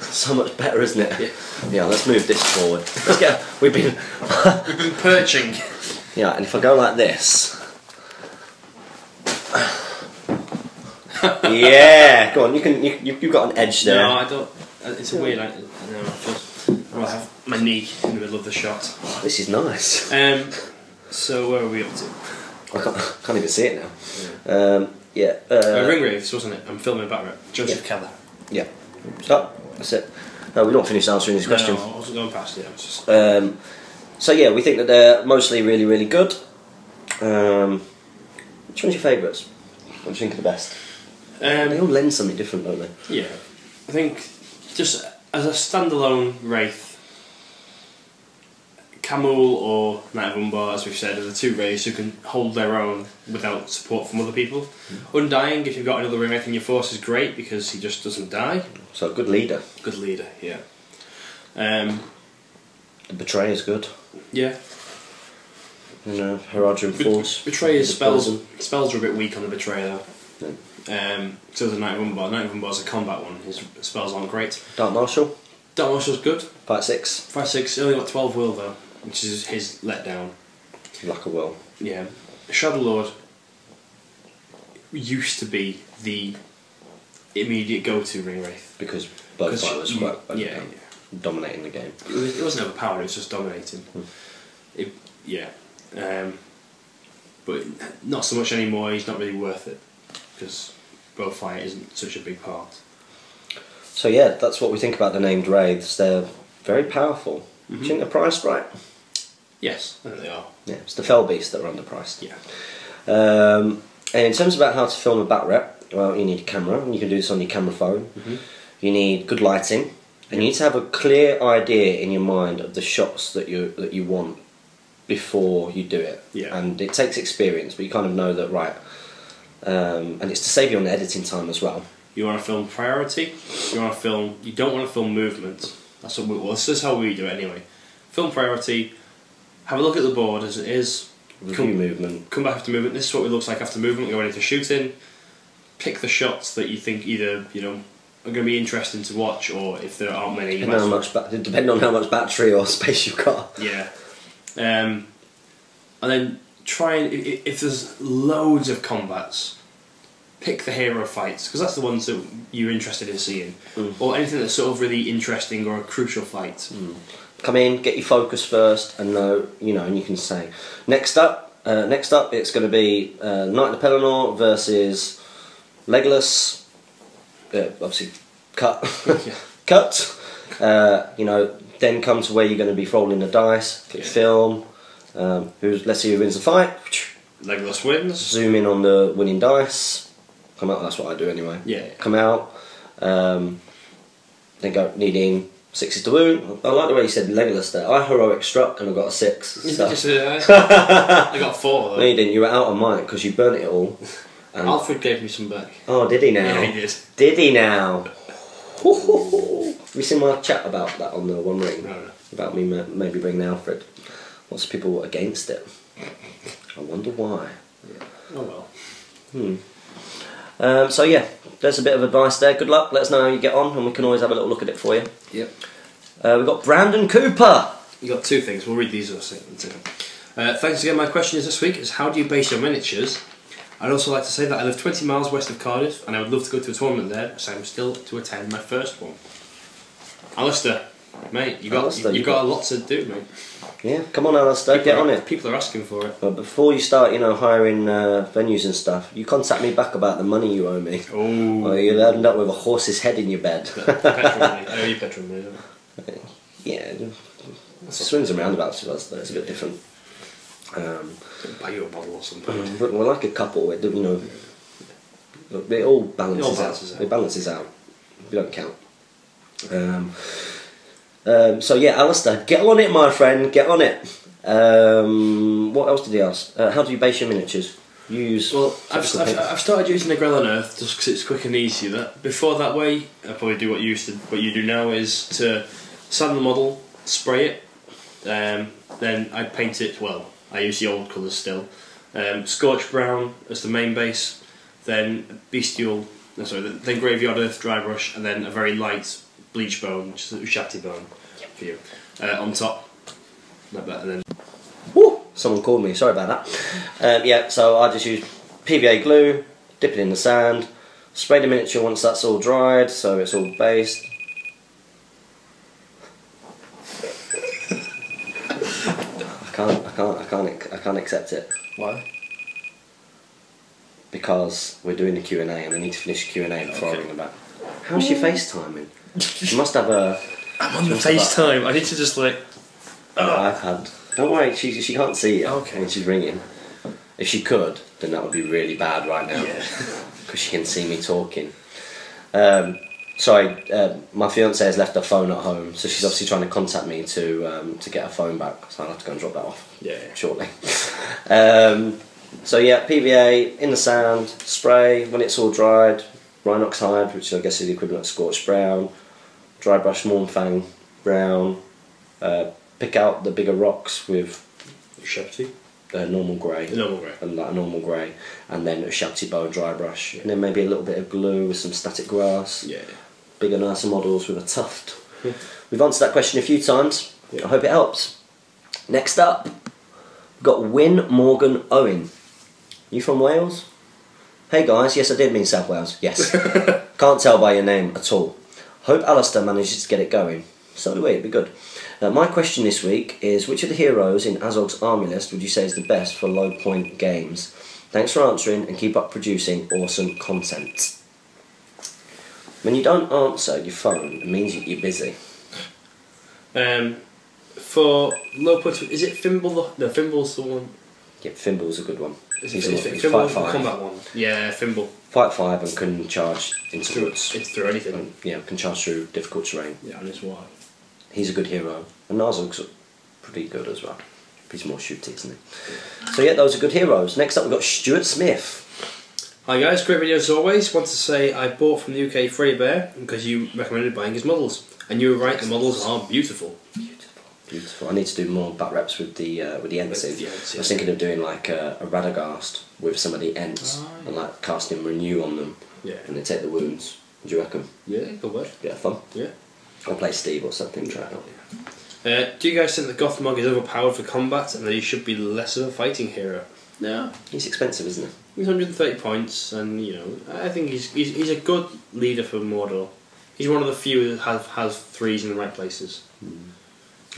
So much better, isn't it? Yeah, let's move this forward. Let's get. We've been perching. Yeah, and if I go like this. Yeah, go on. You've got an edge there. No, I don't. It's a weird. I have my knee in the middle of the shot. Oh, this is nice. So where are we up to? I can't even see it now. Yeah. Ring Wraiths, wasn't it? I'm filming back right. Joseph Keller. Yeah. Stop. That's it. No, we've not finished answering this question. No, I wasn't going past it. I was just... So yeah, we think that they're mostly really, really good. Which one's your favourites? What do you think of the best? They all lend something different, don't they? Yeah. I think just as a standalone Wraith, Camul or Knight of Umbar, as we've said, are the 2 Wraiths who can hold their own without support from other people. Undying, if you've got another Wraith in your force, is great because he just doesn't die. So, good leader. Good leader, yeah. The Betrayer's good. Yeah. Herodrium Force. Betrayer's spells are a bit weak on the Betrayer though. Yeah. So the Knight of Umbar. Knight of Umbar's a combat one. His spells aren't great. Dark Marshal. Dark Marshal's good. 5/6. 5/6. Only got 12 will though, which is his letdown. Lack of will. Yeah. Shadow Lord used to be the immediate go-to Ring Wraith because Bloodfire was quite dominating the game. It wasn't overpowered. It was just dominating. But not so much anymore. He's not really worth it because Bloodfire isn't such a big part. So yeah, that's what we think about the named Wraiths. They're very powerful. Do you think they're priced right? Yes, I think they are. Yeah, it's the Fell Beasts that are underpriced. Yeah. And in terms about how to film a bat rep, well, you need a camera, and you can do this on your camera phone. You need good lighting, and you need to have a clear idea in your mind of the shots that you want before you do it. Yeah. And it takes experience, but you kind of know that, right. And it's to save you on the editing time as well. You want to film priority. You want to film. You don't want to film movement. That's what. This is how we do it anyway. Film priority. Have a look at the board as it is. Review movement. Come back after movement. This is what it looks like after movement. Going into shooting. Pick the shots that you think either are going to be interesting to watch, or if there aren't many. Depending on how much battery or space you've got. Yeah. And then try and if there's loads of combats. Pick the hero fights because that's the ones that you're interested in seeing, or anything that's sort of really interesting or a crucial fight. Come in, get your focus first, and and you can say next up. It's going to be Knight of the Pelennor versus Legolas. Obviously, cut. Then come to where you're going to be rolling the dice. Click film. Let's see who wins the fight. Legolas wins. Zoom in on the winning dice. Come out. That's what I do anyway. Yeah. Come out. Then go needing 6 is the wound. I like the way you said Legolas there. I heroic struck and I got a 6. So. I got 4 though. No, you didn't. You were out of mine because you burnt it all. Alfred gave me some back. Oh, did he now? Yeah, he did. Did he now? Have you seen my chat about that on the One Ring? No. About me maybe bringing Alfred. Lots of people were against it. I wonder why. Yeah. Oh well. So yeah, there's a bit of advice there. Good luck. Let us know how you get on, and we can always have a little look at it for you. Yep. We've got Brandon Cooper. You got 2 things. We'll read these in a second. Thanks again. My question is this week is how do you base your miniatures? I'd also like to say that I live 20 miles west of Cardiff, and I would love to go to a tournament there, so I'm still to attend my first one. Alistair, mate, you've got a lot to do, mate. Yeah, come on, Alistair, get on it. People are asking for it. But before you start, hiring venues and stuff, you contact me back about the money you owe me. Oh. Or you'll end up with a horse's head in your bed. Petrol money. I owe you petrol money, don't I? Yeah, swings and roundabouts with us, though. It's a bit different. Buy you a bottle or something. But we're like a couple. It all balances out. It balances out. We don't count. So yeah, Alistair, get on it, my friend. Get on it. What else did he ask? How do you base your miniatures? I've started using the Grell on Earth just because it's quick and easy. Before that way, I probably do what you do now is to sand the model, spray it, then I paint it. Well, I use the old colours still. Scorched brown as the main base, then then Graveyard Earth dry brush, and then a very light bleach bone, just a Ushati bone for you on top, like that, and then. Woo! Someone called me. Sorry about that. Yeah, so I just use PVA glue, dip it in the sand, spray the miniature once that's all dried, so it's all based. I can't accept it. Why? Because we're doing the Q&A and I need to finish Q&A before I ring them back. How's she FaceTiming? She must have a... I'm on the FaceTime. I need to just like... iPad. Don't worry, she can't see you okay. when she's ringing. If she could, then that would be really bad right now. Yeah. Because she can see me talking. Sorry, my fiance has left her phone at home, so she's obviously trying to contact me to get her phone back. So I'll have to go and drop that off. Yeah. Shortly. So yeah, PVA in the sand, spray when it's all dried, Rhinox hide, which I guess is the equivalent of scorched brown, dry brush Mornfang brown, pick out the bigger rocks with Ushati? Normal grey. Normal grey. Like a normal grey, and then a Ushati bow dry brush, yeah. and then maybe a little bit of glue with some static grass. Yeah. Bigger, nicer models with a tuft. We've answered that question a few times. Yeah. I hope it helps. Next up, we've got Wyn Morgan Owen. You from Wales? Hey guys, yes I did mean South Wales, yes. Can't tell by your name at all. Hope Alistair manages to get it going. So do we, it'd be good. My question this week is, which of the heroes in Azog's army list would you say is the best for low point games? Thanks for answering and keep up producing awesome content. When you don't answer your phone, it means you're busy. For low point, is it Fimble? No, Fimble's the one. Yeah, Fimble's a good one. Is Fimble the combat one? Yeah, Fimble. Fight 5 and can charge into woods. It's through anything. And, can charge through difficult terrain. Yeah, and it's wide. He's a good hero. And Nazog's pretty good as well. He's more shooty, isn't he? Yeah. So yeah, those are good heroes. Next up we've got Stuart Smith. Hi guys, great video as always. Want to say I bought from the UK Freddy Bear because you recommended buying his models. And you were right, the models are beautiful. Beautiful. I need to do more back reps with the Ents. I was thinking of doing like a Radagast with some of the Ents and like casting Renew on them. Yeah. And then take the wounds. What do you reckon? Yeah, good word. Bit of fun. Yeah. I'll play Steve or something. Try it out. Do you guys think that Gothmog is overpowered for combat and that he should be less of a fighting hero? No. He's expensive, isn't he? He's 130 points, and I think he's a good leader for Mordor. He's one of the few that has threes in the right places.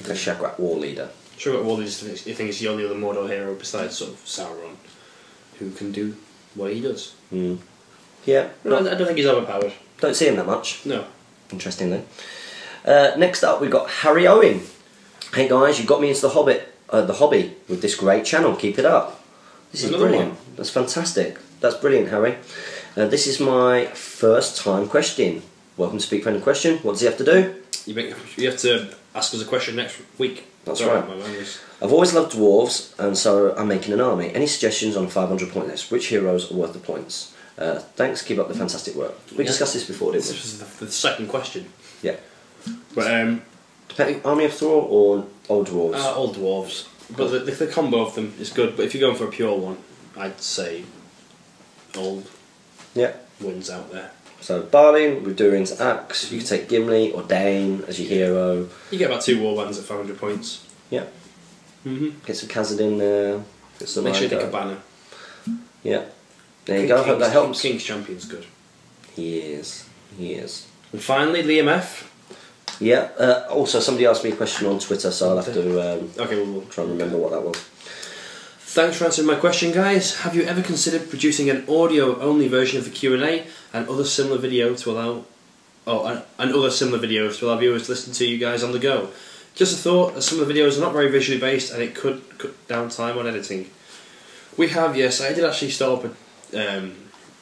Okay, Shagrat War Leader. Shagrat War Leader, I think he's the only other Mordor hero besides sort of Sauron who can do what he does. Yeah. I don't think he's overpowered. Don't see him that much. No. Interestingly. Next up we've got Harry Owen. Hey guys, you got me into the hobby with this great channel. Keep it up. This is brilliant. One. That's fantastic. That's brilliant, Harry. This is my first time question. welcome to Speak Friend and Question. What does he have to do? You have to ask us a question next week. That's right. I've always loved dwarves, and so I'm making an army. Any suggestions on a 500 point list? Which heroes are worth the points? Thanks, keep up the fantastic work. We discussed this before, didn't we? This was the second question. Yeah. But, depending, Army of Thor or Old Dwarves? Old Dwarves. But the combo of them is good, but if you're going for a pure one, I'd say Old wins out there. So Balin with Durin's axe, you can take Gimli or Dane as your hero. You get about 2 warbands at 500 points. Yeah. Get some Khazad there. Get some Make sure you take a banner. Yeah. There you go, I hope that helps. King's Champion's good. He is. And finally, Liam F. Yeah, also somebody asked me a question on Twitter, so I'll have to okay, we'll try and remember what that was. Thanks for answering my question, guys. Have you ever considered producing an audio-only version of the Q&A and other similar video to allow viewers to listen to you guys on the go? Just a thought, as some of the videos are not very visually based and it could cut down time on editing. We have, yes. I did actually start up a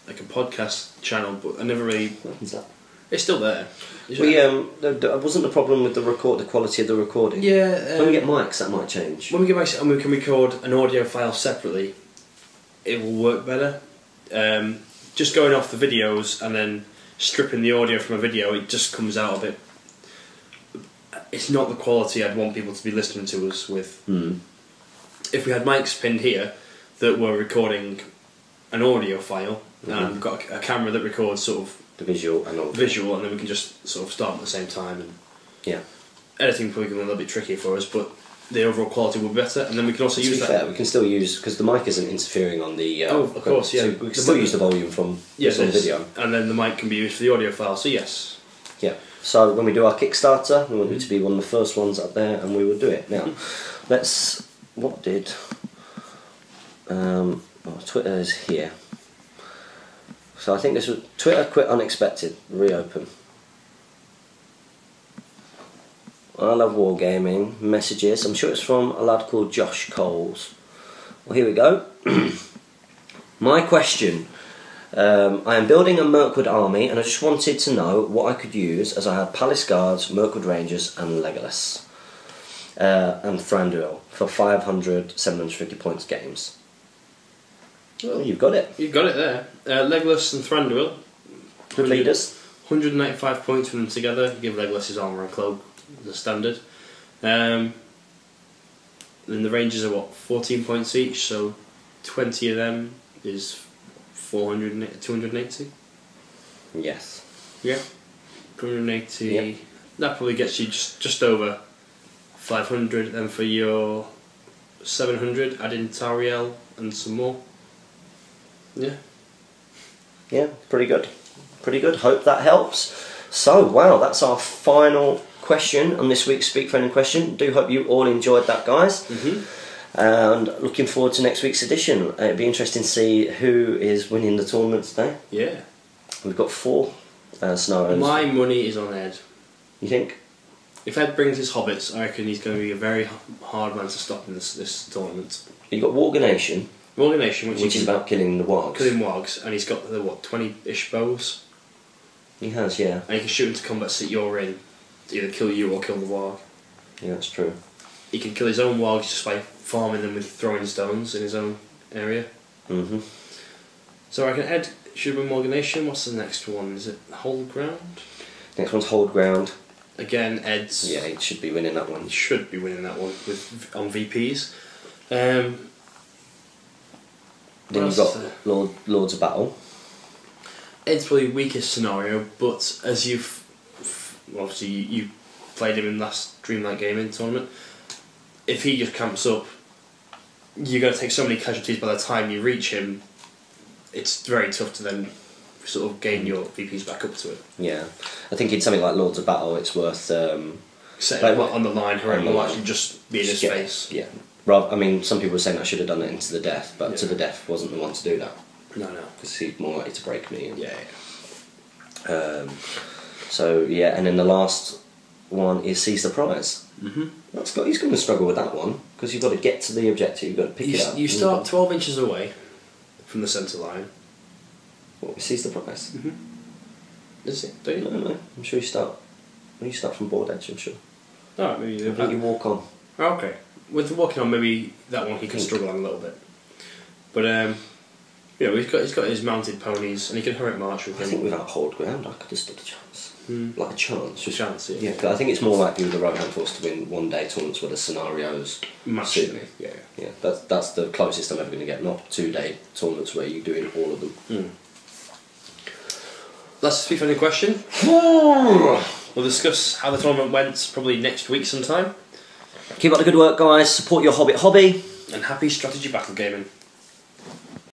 podcast channel, but I never really. What is that? It's still there. There wasn't the problem with the quality of the recording. Yeah. When we get mics, that might change. When we get mics and we can record an audio file separately, it will work better. Just going off the videos and then stripping the audio from a video, it just comes out a bit. It's not the quality I'd want people to be listening to us with. If we had mics pinned here that were recording an audio file, and we've got a camera that records sort of the visual and and then we can just sort of start at the same time, and editing probably a little bit tricky for us, but the overall quality will be better, and then we can also use that. Fair, we can still use, because the mic isn't interfering on the of course, yeah, so we can still use the volume from the video, and then the mic can be used for the audio file, so yes. So when we do our Kickstarter, we want it to be one of the first ones up there, and we will do it. Now Twitter is here. So I think this was Twitter quit unexpected, reopen. I love wargaming. Messages. I'm sure it's from a lad called Josh Coles. Well, here we go. My question. I am building a Mirkwood army, and I just wanted to know what I could use, as I have Palace Guards, Mirkwood Rangers, and Legolas, and Thranduil for 500, 750 points games. Well, you've got it. You've got it there. Legolas and Thranduil. Good leaders. 195 points from them together. You give Legolas his armour and cloak as a standard. Then the Rangers are 14 points each, so 20 of them is 280. Yes. Yeah. 280. Yep. That probably gets you just over 500. Then for your 700, add in Tariel and some more. Yeah, pretty good. Hope that helps. So, wow, that's our final question on this week's Speak Friend and Question. Do hope you all enjoyed that, guys. And looking forward to next week's edition. It'd be interesting to see who is winning the tournament today. Yeah. We've got 4 scenarios. My money is on Ed. You think? If Ed brings his hobbits, I reckon he's going to be a very hard man to stop in this tournament. You've got Warganation. Which is about killing the wargs. Killing wargs, and he's got the 20-ish bows. He has, yeah. And he can shoot into combat that you're in, to either kill you or kill the warg. Yeah, that's true. He can kill his own wargs just by farming them with throwing stones in his own area. So I reckon Ed should win Morganation. What's the next one? Is it Hold Ground? Next one's Hold Ground. Again, Ed's. Yeah, he should be winning that one. He should be winning that one on VPs. Then you've got Lords of Battle. Ed's probably weakest scenario, but as obviously you played him in last Dreamlight Gaming tournament, if he just camps up, you're going to take so many casualties by the time you reach him. It's very tough to then sort of gain your VPs back up to it. Yeah, I think in something like Lords of Battle, it's worth setting on the line. Whoever will actually just be in his face. Yeah. Rather, I mean, some people were saying I should have done it into the death, but to the death wasn't the one to do that. No. Because he's more likely to break me. Yeah. So yeah, and then the last one is Seize the Prize. He's going to struggle with that one because you've got to get to the objective. You've got to pick it up. You start 12 inches away from the centre line. What? Seize the Prize. Is it? Do you? No. I'm sure you start. You start from board edge. I'm sure. Alright, maybe I think you walk on. Oh, okay. With the walking on, maybe that one he can struggle on a little bit. But you know, he's got his mounted ponies, and he can hurry march with them. I think without hold ground, I could have stood a chance. Like a chance. Just a chance, yeah. Yeah, 'cause I think it's more likely with the Rohan Force to win one-day tournaments where the scenarios suit me. Yeah. That's the closest I'm ever going to get. Not 2-day tournaments where you're doing all of them. Last FIFA question. We'll discuss how the tournament went probably next week sometime. Keep up the good work, guys. Support your Hobbit hobby. And happy strategy battle gaming.